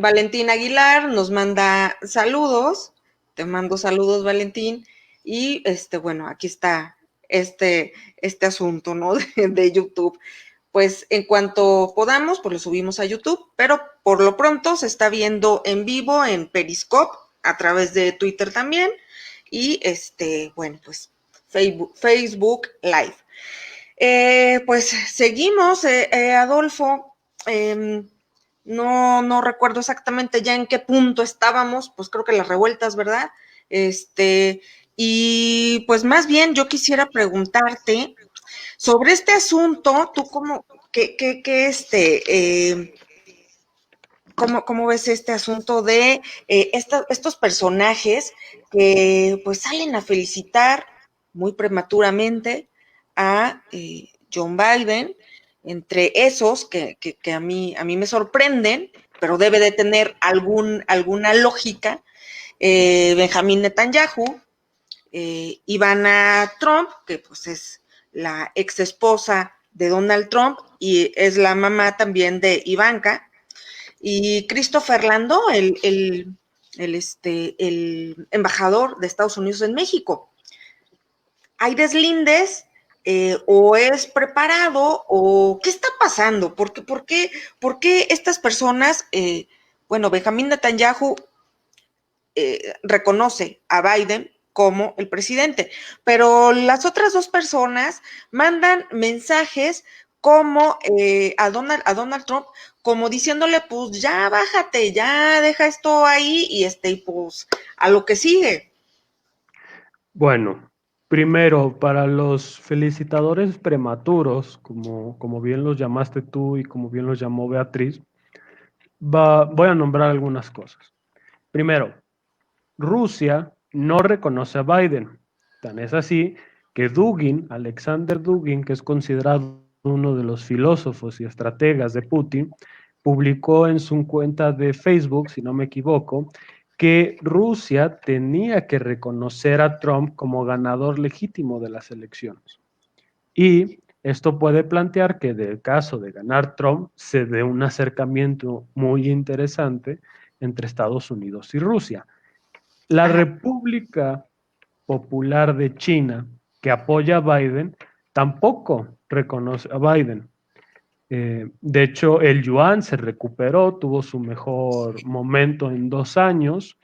Valentín Aguilar nos manda saludos. Te mando saludos, Valentín. Y bueno, aquí está este asunto, ¿no? De YouTube. Pues en cuanto podamos, pues lo subimos a YouTube, pero por lo pronto se está viendo en vivo en Periscope, a través de Twitter también, y bueno, pues Facebook Live. Pues seguimos, Adolfo. No recuerdo exactamente ya en qué punto estábamos, pues creo que las revueltas, ¿verdad? Y pues más bien yo quisiera preguntarte sobre este asunto, tú ¿cómo ves este asunto de estos personajes que pues salen a felicitar muy prematuramente a John Biden, entre esos que a mí me sorprenden, pero debe de tener alguna lógica, Benjamín Netanyahu, Ivana Trump, que pues es la ex esposa de Donald Trump y es la mamá también de Ivanka, y Christopher Landó, el embajador de Estados Unidos en México. ¿Hay deslindes o es preparado o qué está pasando? ¿Por qué estas personas, bueno, Benjamín Netanyahu reconoce a Biden como el presidente, pero las otras dos personas mandan mensajes como a Donald Trump, como diciéndole, pues ya bájate, ya deja esto ahí y pues a lo que sigue. Bueno, primero, para los felicitadores prematuros, como bien los llamaste tú y como bien los llamó Beatriz, voy a nombrar algunas cosas. Primero, Rusia no reconoce a Biden. Tan es así que Dugin, Alexander Dugin, que es considerado uno de los filósofos y estrategas de Putin, publicó en su cuenta de Facebook, si no me equivoco, que Rusia tenía que reconocer a Trump como ganador legítimo de las elecciones. Y esto puede plantear que del caso de ganar Trump se dé un acercamiento muy interesante entre Estados Unidos y Rusia. La Ajá. República Popular de China, que apoya a Biden, tampoco reconoce a Biden. De hecho, el yuan se recuperó, tuvo su mejor momento en 2 años.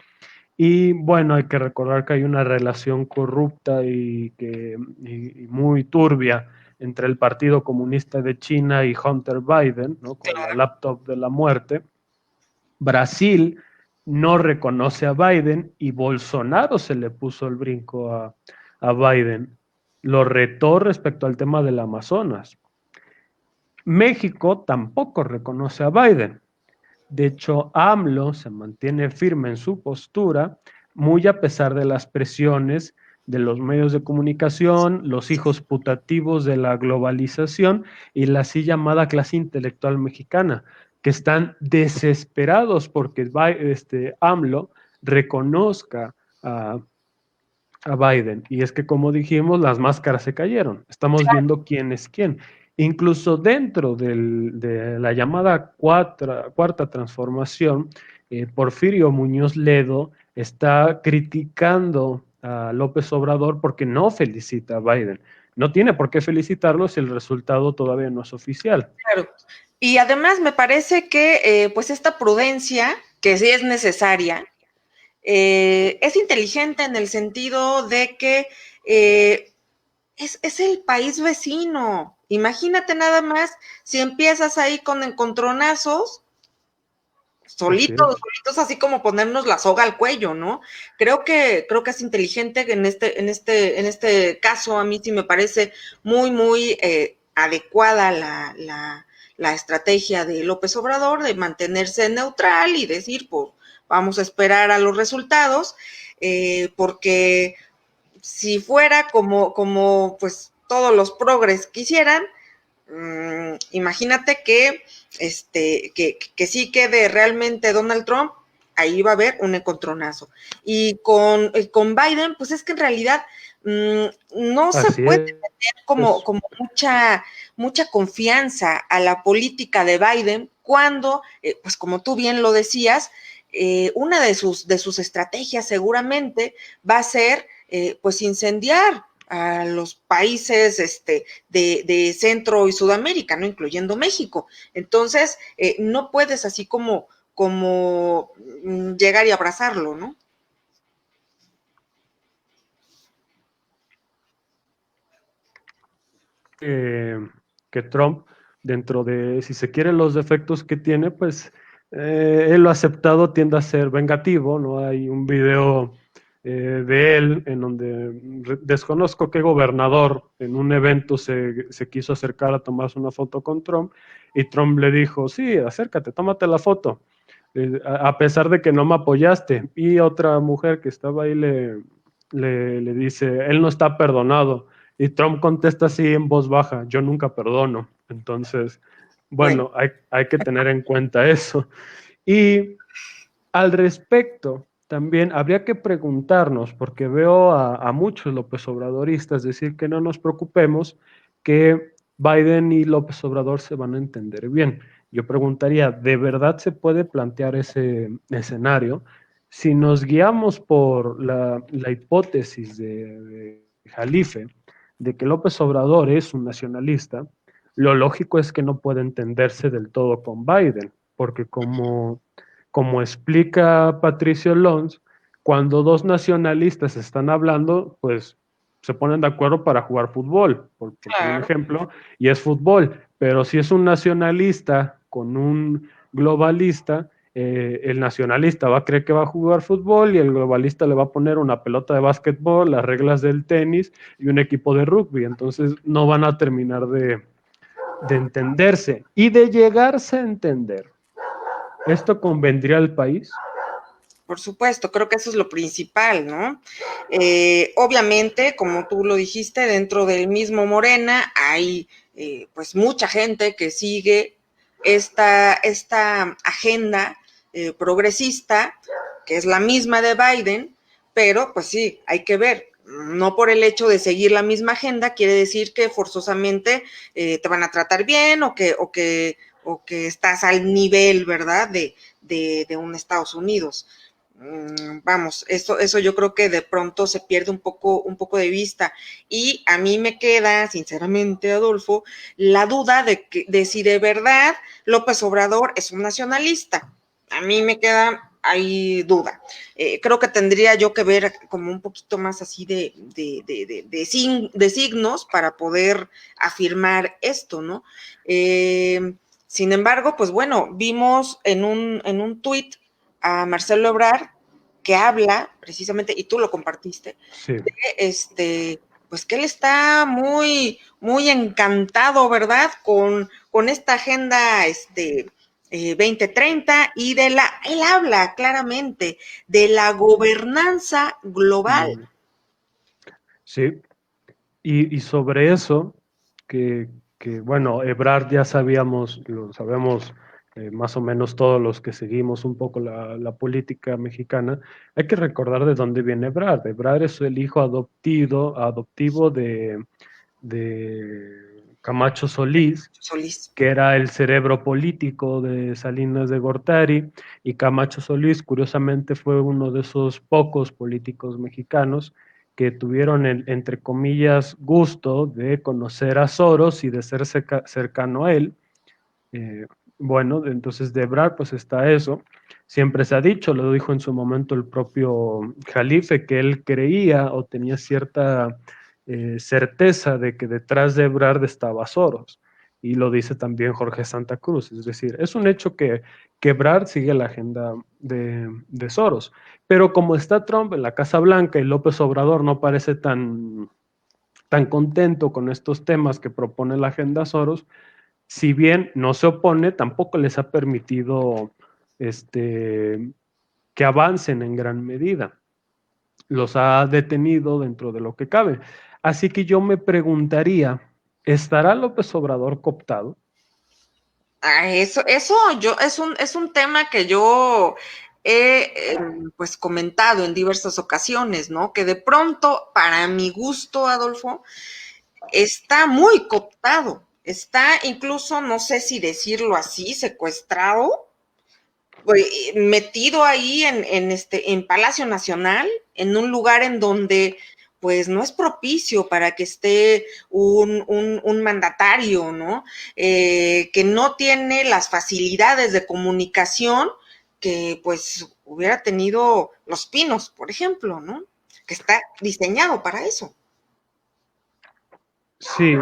Y bueno, hay que recordar que hay una relación corrupta y muy turbia entre el Partido Comunista de China y Hunter Biden, ¿no? Con la laptop de la muerte. Brasil no reconoce a Biden y Bolsonaro se le puso el brinco a Biden. Lo retó respecto al tema del Amazonas. México tampoco reconoce a Biden. De hecho, AMLO se mantiene firme en su postura, muy a pesar de las presiones de los medios de comunicación, los hijos putativos de la globalización y la así llamada clase intelectual mexicana, que están desesperados porque AMLO reconozca a Biden. Y es que, como dijimos, las máscaras se cayeron. Estamos viendo quién es quién. Incluso dentro de la llamada cuarta transformación, Porfirio Muñoz Ledo está criticando a López Obrador porque no felicita a Biden. No tiene por qué felicitarlo si el resultado todavía no es oficial. Claro. Y además me parece que pues esta prudencia, que sí es necesaria, es inteligente en el sentido de que es el país vecino. Imagínate nada más si empiezas ahí con encontronazos, Así solitos, es. solitos, así como ponernos la soga al cuello, ¿no? Creo que es inteligente que en este caso a mí sí me parece muy adecuada la estrategia de López Obrador de mantenerse neutral y decir, pues, vamos a esperar a los resultados, porque si fuera como pues todos los progres quisieran, imagínate que sí quede realmente Donald Trump ahí va a haber un encontronazo. Y con Biden, pues es que en realidad no se Así puede tener como, es. como mucha confianza a la política de Biden cuando, pues como tú bien lo decías, una de sus estrategias seguramente va a ser pues incendiar a los países de Centro y Sudamérica, ¿no? Incluyendo México. Entonces, no puedes así como llegar y abrazarlo, ¿no? eh, que Trump, dentro de, si se quiere, los defectos que tiene, pues él lo ha aceptado, tiende a ser vengativo, ¿no? Hay un video de él en donde desconozco qué gobernador en un evento se quiso acercar a tomarse una foto con Trump y Trump le dijo, sí, acércate, tómate la foto, a pesar de que no me apoyaste. Y otra mujer que estaba ahí le dice, él no está perdonado. Y Trump contesta así en voz baja, yo nunca perdono. Entonces, Bueno, bueno, hay que tener en cuenta eso. Y al respecto, también habría que preguntarnos, porque veo a muchos López Obradoristas decir que no nos preocupemos, que Biden y López Obrador se van a entender bien. Yo preguntaría, ¿de verdad se puede plantear ese escenario? Si nos guiamos por la hipótesis de Jalife, de que López Obrador es un nacionalista, lo lógico es que no puede entenderse del todo con Biden, porque como explica Patricio Lons, cuando dos nacionalistas están hablando, pues se ponen de acuerdo para jugar fútbol, por poner un claro. ejemplo, y es fútbol. Pero si es un nacionalista con un globalista, el nacionalista va a creer que va a jugar fútbol y el globalista le va a poner una pelota de básquetbol, las reglas del tenis y un equipo de rugby. Entonces no van a terminar de entenderse y de llegarse a entender. ¿Esto convendría al país? Por supuesto, creo que eso es lo principal, ¿no? Obviamente, como tú lo dijiste, dentro del mismo Morena hay pues mucha gente que sigue esta agenda progresista, que es la misma de Biden, pero pues sí, hay que ver, no por el hecho de seguir la misma agenda quiere decir que forzosamente te van a tratar bien o que estás al nivel, ¿verdad? De un Estados Unidos. Vamos, eso yo creo que de pronto se pierde un poco de vista. Y a mí me queda, sinceramente, Adolfo, la duda de si de verdad López Obrador es un nacionalista. A mí me queda ahí duda. Creo que tendría yo que ver como un poquito más así de signos para poder afirmar esto, ¿no? Sin embargo, pues bueno, vimos en un tuit a Marcelo Ebrard, que habla precisamente, y tú lo compartiste, Sí. de pues que él está muy encantado, ¿verdad? Con esta agenda 2030 y él habla claramente de la gobernanza global. Sí, y sobre eso, que, bueno, Ebrard ya sabíamos, lo sabemos más o menos todos los que seguimos un poco la política mexicana, hay que recordar de dónde viene Ebrard. Ebrard es el hijo adoptivo de Camacho Solís, Solís. que era el cerebro político de Salinas de Gortari, y Camacho Solís, curiosamente, fue uno de esos pocos políticos mexicanos que tuvieron el, entre comillas, gusto de conocer a Soros y de ser cercano a él. Eh, bueno, entonces de Ebrard pues está eso. Siempre se ha dicho, lo dijo en su momento el propio Jalife, que él creía o tenía cierta certeza de que detrás de Ebrard estaba Soros. Y lo dice también Jorge Santa Cruz. Es decir, es un hecho que Ebrard sigue la agenda de Soros. Pero como está Trump en la Casa Blanca y López Obrador no parece tan contento con estos temas que propone la agenda Soros, si bien no se opone, tampoco les ha permitido que avancen en gran medida. Los ha detenido dentro de lo que cabe. Así que yo me preguntaría, ¿estará López Obrador cooptado? Eso es un tema que yo pues comentado en diversas ocasiones, ¿no? Que de pronto, para mi gusto, Adolfo, está muy cooptado, está incluso, no sé si decirlo así, secuestrado, metido ahí en Palacio Nacional, en un lugar en donde pues no es propicio para que esté un mandatario, ¿no? Que no tiene las facilidades de comunicación que pues hubiera tenido Los Pinos, por ejemplo, ¿no? Que está diseñado para eso. Sí,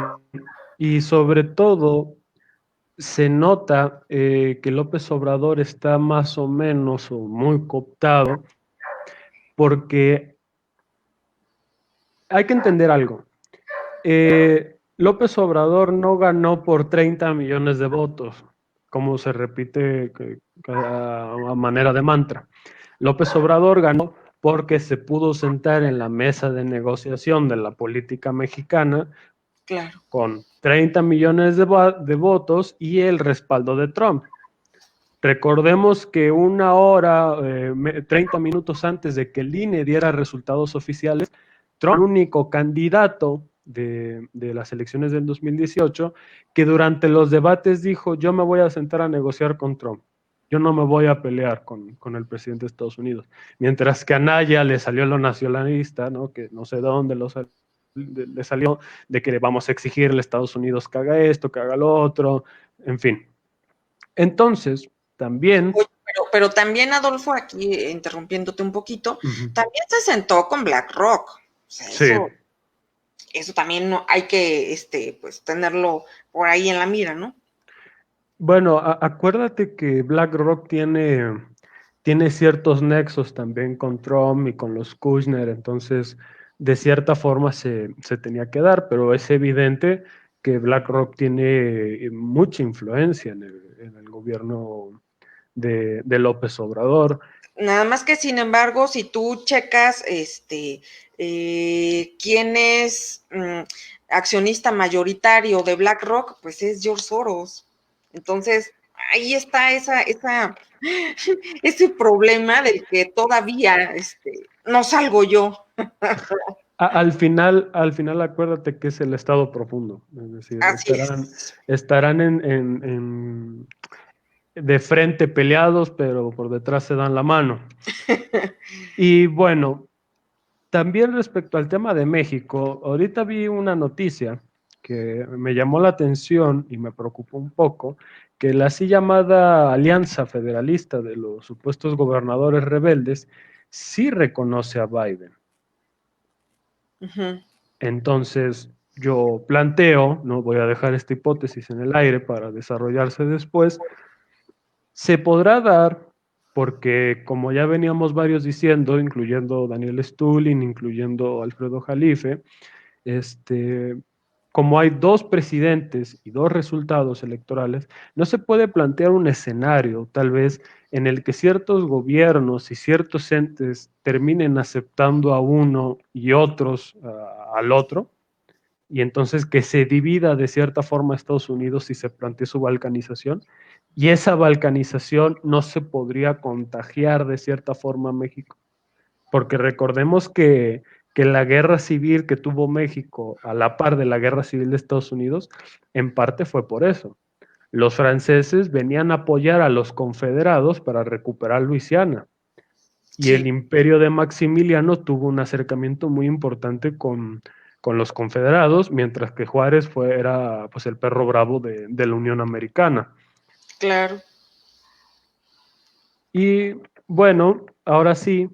y sobre todo se nota que López Obrador está más o menos o muy cooptado porque hay que entender algo. López Obrador no ganó por 30 millones de votos, como se repite a manera de mantra. López Obrador ganó porque se pudo sentar en la mesa de negociación de la política mexicana, claro, con 30 millones de votos y el respaldo de Trump. Recordemos que una hora, 30 minutos antes de que el INE diera resultados oficiales, Trump, el único candidato de las elecciones del 2018, que durante los debates dijo, yo me voy a sentar a negociar con Trump, yo no me voy a pelear con el presidente de Estados Unidos. Mientras que a Naya le salió lo nacionalista, ¿no? Que no sé de dónde le salió, de que vamos a exigirle a Estados Unidos que haga esto, que haga lo otro, en fin. Entonces, también... Oye, pero también, Adolfo, aquí interrumpiéndote un poquito, también se sentó con BlackRock. O sea, Sí. eso también no, hay que pues, tenerlo por ahí en la mira, ¿no? Bueno, acuérdate que BlackRock tiene ciertos nexos también con Trump y con los Kushner, entonces de cierta forma se tenía que dar, pero es evidente que BlackRock tiene mucha influencia en el gobierno de López Obrador. Nada más que, sin embargo, si tú checas quién es accionista mayoritario de BlackRock, pues es George Soros. Entonces, ahí está ese problema del que todavía no salgo yo. Al final acuérdate que es el estado profundo, es decir, Así es. estarán de frente peleados, pero por detrás se dan la mano. Y bueno, también respecto al tema de México, ahorita vi una noticia que me llamó la atención y me preocupó un poco, que la así llamada Alianza Federalista de los supuestos gobernadores rebeldes sí reconoce a Biden. Entonces, yo planteo, no voy a dejar esta hipótesis en el aire para desarrollarse después, se podrá dar porque, como ya veníamos varios diciendo, incluyendo Daniel Stulin, incluyendo Alfredo Jalife, como hay dos presidentes y dos resultados electorales, no se puede plantear un escenario, tal vez, en el que ciertos gobiernos y ciertos entes terminen aceptando a uno y otros al otro, y entonces que se divida de cierta forma Estados Unidos si se plantea su balcanización, y esa balcanización no se podría contagiar de cierta forma a México, porque recordemos que la guerra civil que tuvo México a la par de la guerra civil de Estados Unidos, en parte fue por eso. Los franceses venían a apoyar a los confederados para recuperar Luisiana, y Sí. el imperio de Maximiliano tuvo un acercamiento muy importante con los confederados, mientras que Juárez era pues, el perro bravo de la Unión Americana. Claro. Y bueno, ahora sí,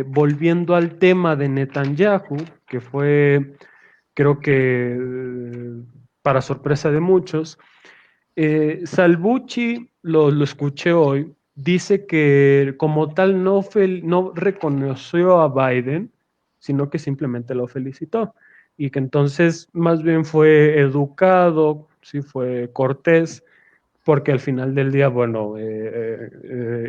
volviendo al tema de Netanyahu, que fue, creo que para sorpresa de muchos, Salvucci, lo escuché hoy, dice que como tal no reconoció a Biden, sino que simplemente lo felicitó. Y que entonces más bien fue educado, sí fue cortés, porque al final del día, bueno,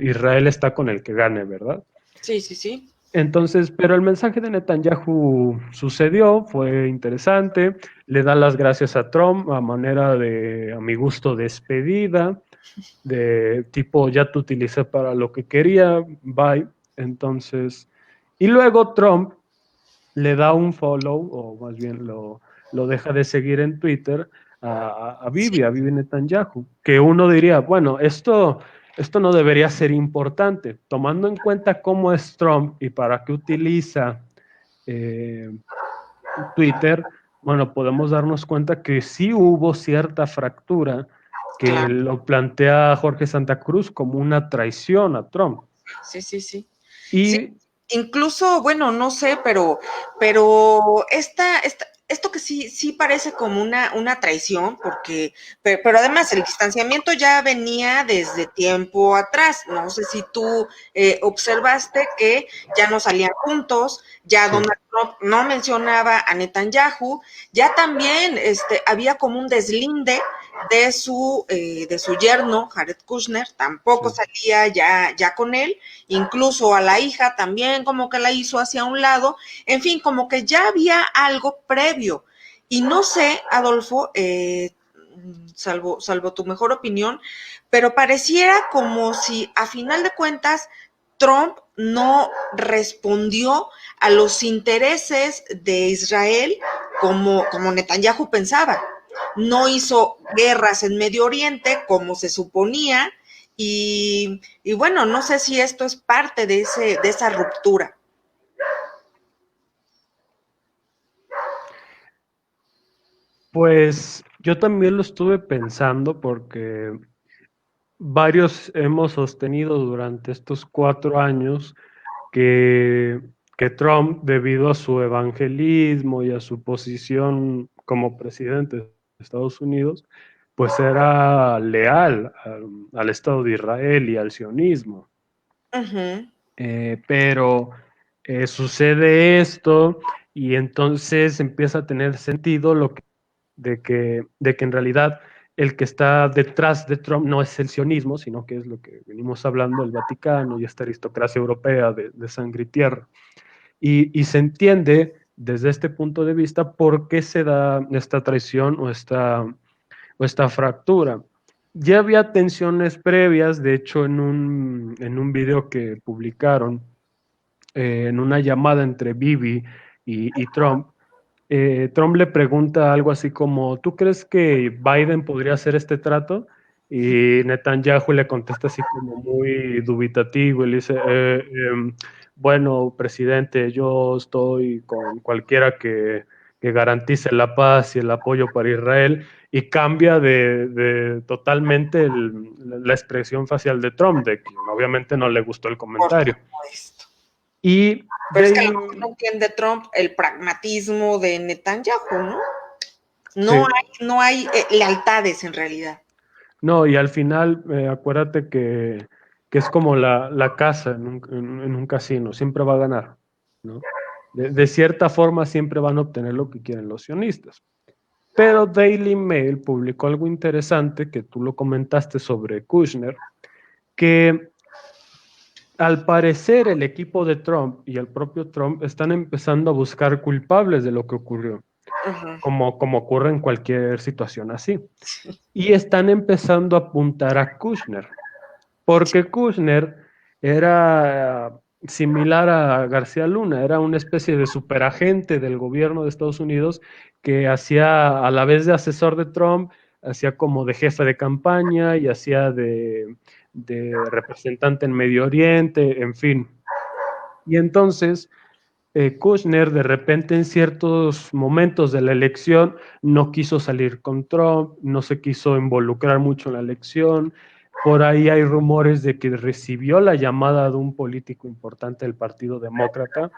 Israel está con el que gane, ¿verdad? Sí, sí, sí. Entonces, pero el mensaje de Netanyahu sucedió, fue interesante, le da las gracias a Trump a manera de, a mi gusto, despedida, de tipo, ya te utilicé para lo que quería, bye. Entonces, y luego Trump le da un follow, o más bien lo deja de seguir en Twitter a Sí, Bibi Netanyahu, que uno diría, bueno, esto no debería ser importante, tomando en cuenta cómo es Trump y para qué utiliza eh, Twitter, bueno, podemos darnos cuenta que sí hubo cierta fractura que claro, lo plantea Jorge Santa Cruz como una traición a Trump. sí, sí, sí. Sí, Y incluso, bueno, no sé, pero esto que sí, sí parece como una traición, porque, pero además el distanciamiento ya venía desde tiempo atrás. No sé si tú observaste que ya no salían juntos, ya sí, Donald Trump no mencionaba a Netanyahu, ya también había como un deslinde de su yerno, Jared Kushner, tampoco sí. salía ya con él, incluso a la hija también como que la hizo hacia un lado, en fin, como que ya había algo previo. Y no sé, Adolfo, salvo tu mejor opinión, pero pareciera como si a final de cuentas Trump no respondió a los intereses de Israel como Netanyahu pensaba. No hizo guerras en Medio Oriente como se suponía, y bueno, no sé si esto es parte de esa ruptura. Pues yo también lo estuve pensando porque varios hemos sostenido durante estos 4 años que, que Trump, debido a su evangelismo y a su posición como presidente de Estados Unidos, pues era leal al Estado de Israel y al sionismo. Ujú. Pero sucede esto y entonces empieza a tener sentido de que en realidad el que está detrás de Trump no es el sionismo, sino que es lo que venimos hablando, el Vaticano y esta aristocracia europea de sangre y tierra. Y se entiende desde este punto de vista por qué se da esta traición o esta fractura. Ya había tensiones previas, de hecho en un video que publicaron, en una llamada entre Bibi y Trump, Trump le pregunta algo así como, ¿tú crees que Biden podría hacer este trato? Y Netanyahu le contesta así como muy dubitativo y le dice, bueno, presidente, yo estoy con cualquiera que garantice la paz y el apoyo para Israel, y cambia de totalmente la expresión facial de Trump, de que obviamente no le gustó el Por comentario. supuesto. Y Pero es que a Daily, lo mejor no entiende Trump el pragmatismo de Netanyahu, ¿no? sí, No hay lealtades en realidad. no, y al final, acuérdate que es como la casa en un casino, siempre va a ganar, ¿no? De cierta forma siempre van a obtener lo que quieren los sionistas. Pero Daily Mail publicó algo interesante que tú lo comentaste sobre Kushner, que al parecer el equipo de Trump y el propio Trump están empezando a buscar culpables de lo que ocurrió, Ujú. como ocurre en cualquier situación así. Y están empezando a apuntar a Kushner, porque Kushner era similar a García Luna, era una especie de superagente del gobierno de Estados Unidos que hacía, a la vez de asesor de Trump, hacía como de jefe de campaña y hacía de representante en Medio Oriente, en fin. Y entonces Kushner de repente en ciertos momentos de la elección no quiso salir con Trump, no se quiso involucrar mucho en la elección. Por ahí hay rumores de que recibió la llamada de un político importante del Partido Demócrata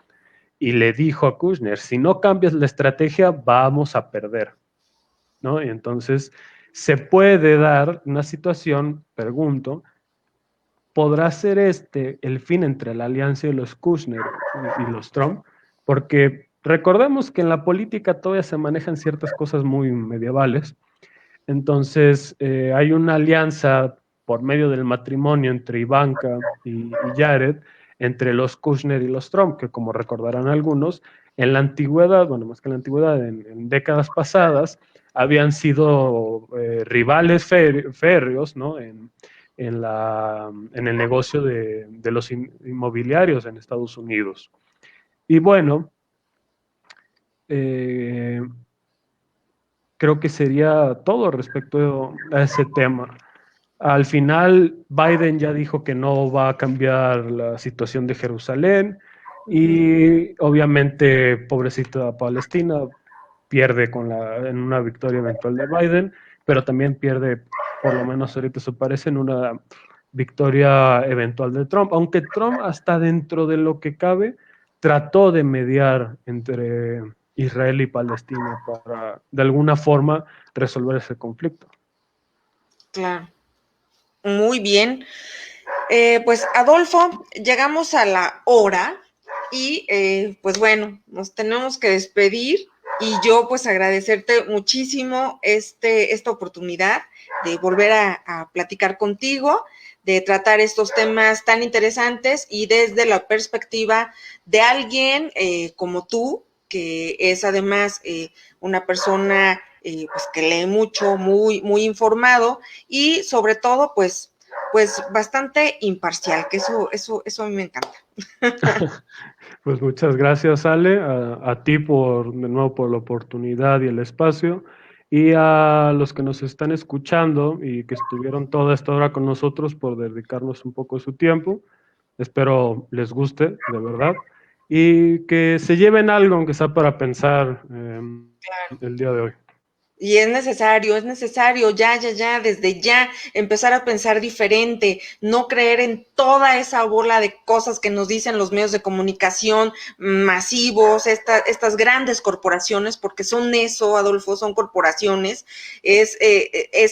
y le dijo a Kushner, si no cambias la estrategia vamos a perder, ¿no? Y entonces se puede dar una situación, pregunto, ¿podrá ser este el fin entre la alianza de los Kushner y los Trump? Porque recordemos que en la política todavía se manejan ciertas cosas muy medievales. Entonces, hay una alianza por medio del matrimonio entre Ivanka y Jared, entre los Kushner y los Trump, que como recordarán algunos, en la antigüedad, bueno, más que en la antigüedad, en décadas pasadas, habían sido rivales férreos, ¿no? En el negocio de los inmobiliarios en Estados Unidos. Y bueno, creo que sería todo respecto a ese tema. Al final, Biden ya dijo que no va a cambiar la situación de Jerusalén y obviamente, pobrecita Palestina, pierde en una victoria eventual de Biden, pero también pierde, por lo menos ahorita eso parece, en una victoria eventual de Trump, aunque Trump hasta dentro de lo que cabe trató de mediar entre Israel y Palestina para de alguna forma resolver ese conflicto. Claro, muy bien. Pues Adolfo, llegamos a la hora y pues bueno, nos tenemos que despedir y yo pues agradecerte muchísimo esta oportunidad de volver a platicar contigo, de tratar estos temas tan interesantes y desde la perspectiva de alguien como tú, que es además una persona pues que lee mucho, muy informado y sobre todo pues bastante imparcial, que eso a mí me encanta. Pues muchas gracias, Ale, a ti de nuevo por la oportunidad y el espacio, y a los que nos están escuchando y que estuvieron toda esta hora con nosotros por dedicarnos un poco de su tiempo. Espero les guste, de verdad, y que se lleven algo, aunque sea para pensar el día de hoy. Y es necesario, ya, desde ya, empezar a pensar diferente, no creer en toda esa bola de cosas que nos dicen los medios de comunicación masivos, estas grandes corporaciones, porque son eso, Adolfo, son corporaciones, es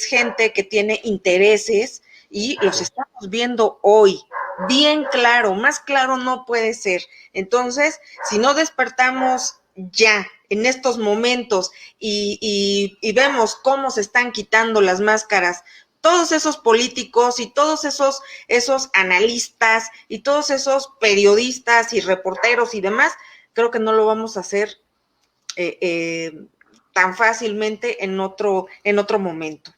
gente que tiene intereses y los estamos viendo hoy, bien claro, más claro no puede ser. Entonces, si no despertamos ya, en estos momentos, y vemos cómo se están quitando las máscaras todos esos políticos y todos esos analistas y todos esos periodistas y reporteros y demás, creo que no lo vamos a hacer tan fácilmente en otro momento.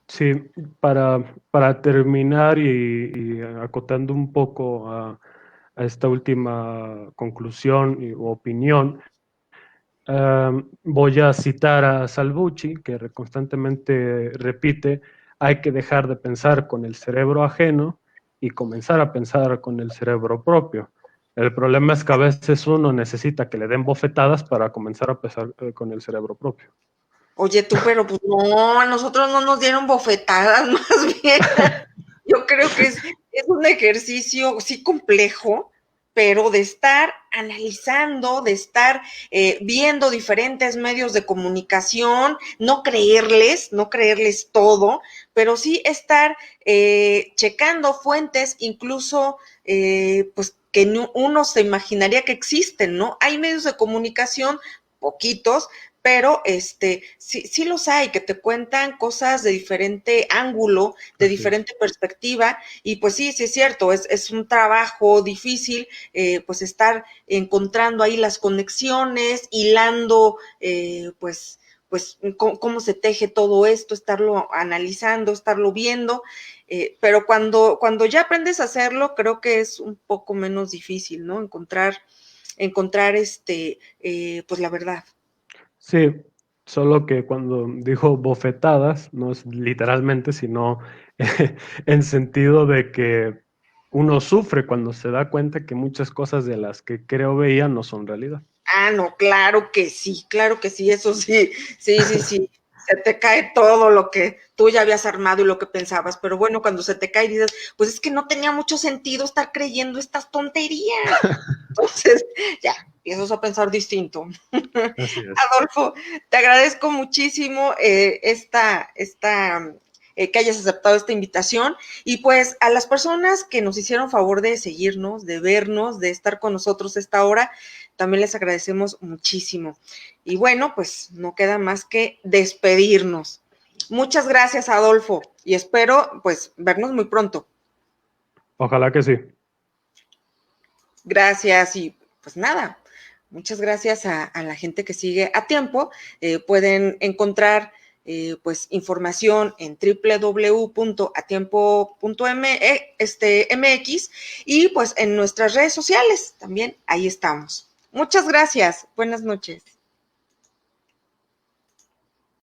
Sí, para terminar y acotando un poco a esta última conclusión o opinión, voy a citar a Salvucci, que constantemente repite, hay que dejar de pensar con el cerebro ajeno y comenzar a pensar con el cerebro propio. El problema es que a veces uno necesita que le den bofetadas para comenzar a pensar con el cerebro propio. Oye, tú, pero pues no, a nosotros no nos dieron bofetadas, más bien. Yo creo que es un ejercicio, sí, complejo, pero de estar analizando, de estar viendo diferentes medios de comunicación, no creerles todo, pero sí estar checando fuentes, incluso pues que uno se imaginaría que existen, ¿no? Hay medios de comunicación, poquitos, pero sí los hay, que te cuentan cosas de diferente ángulo, de Así es. diferente perspectiva, y pues sí es cierto, es un trabajo difícil, pues estar encontrando ahí las conexiones, hilando, pues cómo se teje todo esto, estarlo analizando, estarlo viendo, pero cuando ya aprendes a hacerlo, creo que es un poco menos difícil, ¿no? Encontrar pues la verdad. Sí, solo que cuando dijo bofetadas, no es literalmente, sino en sentido de que uno sufre cuando se da cuenta que muchas cosas de las que creo veía no son realidad. Ah, no, claro que sí, eso sí, sí. Se te cae todo lo que tú ya habías armado y lo que pensabas, pero bueno, cuando se te cae y dices, pues es que no tenía mucho sentido estar creyendo estas tonterías. Entonces, ya, empiezas a pensar distinto. Así es. Adolfo, te agradezco muchísimo que hayas aceptado esta invitación y pues a las personas que nos hicieron favor de seguirnos, de vernos, de estar con nosotros esta hora, también les agradecemos muchísimo. Y bueno, pues no queda más que despedirnos. Muchas gracias, Adolfo, y espero pues vernos muy pronto. Ojalá que sí. Gracias y pues nada, Muchas gracias a la gente que sigue a tiempo. Pueden encontrar pues información en www.atiempo.mx y pues en nuestras redes sociales también, ahí estamos. Muchas gracias. Buenas noches.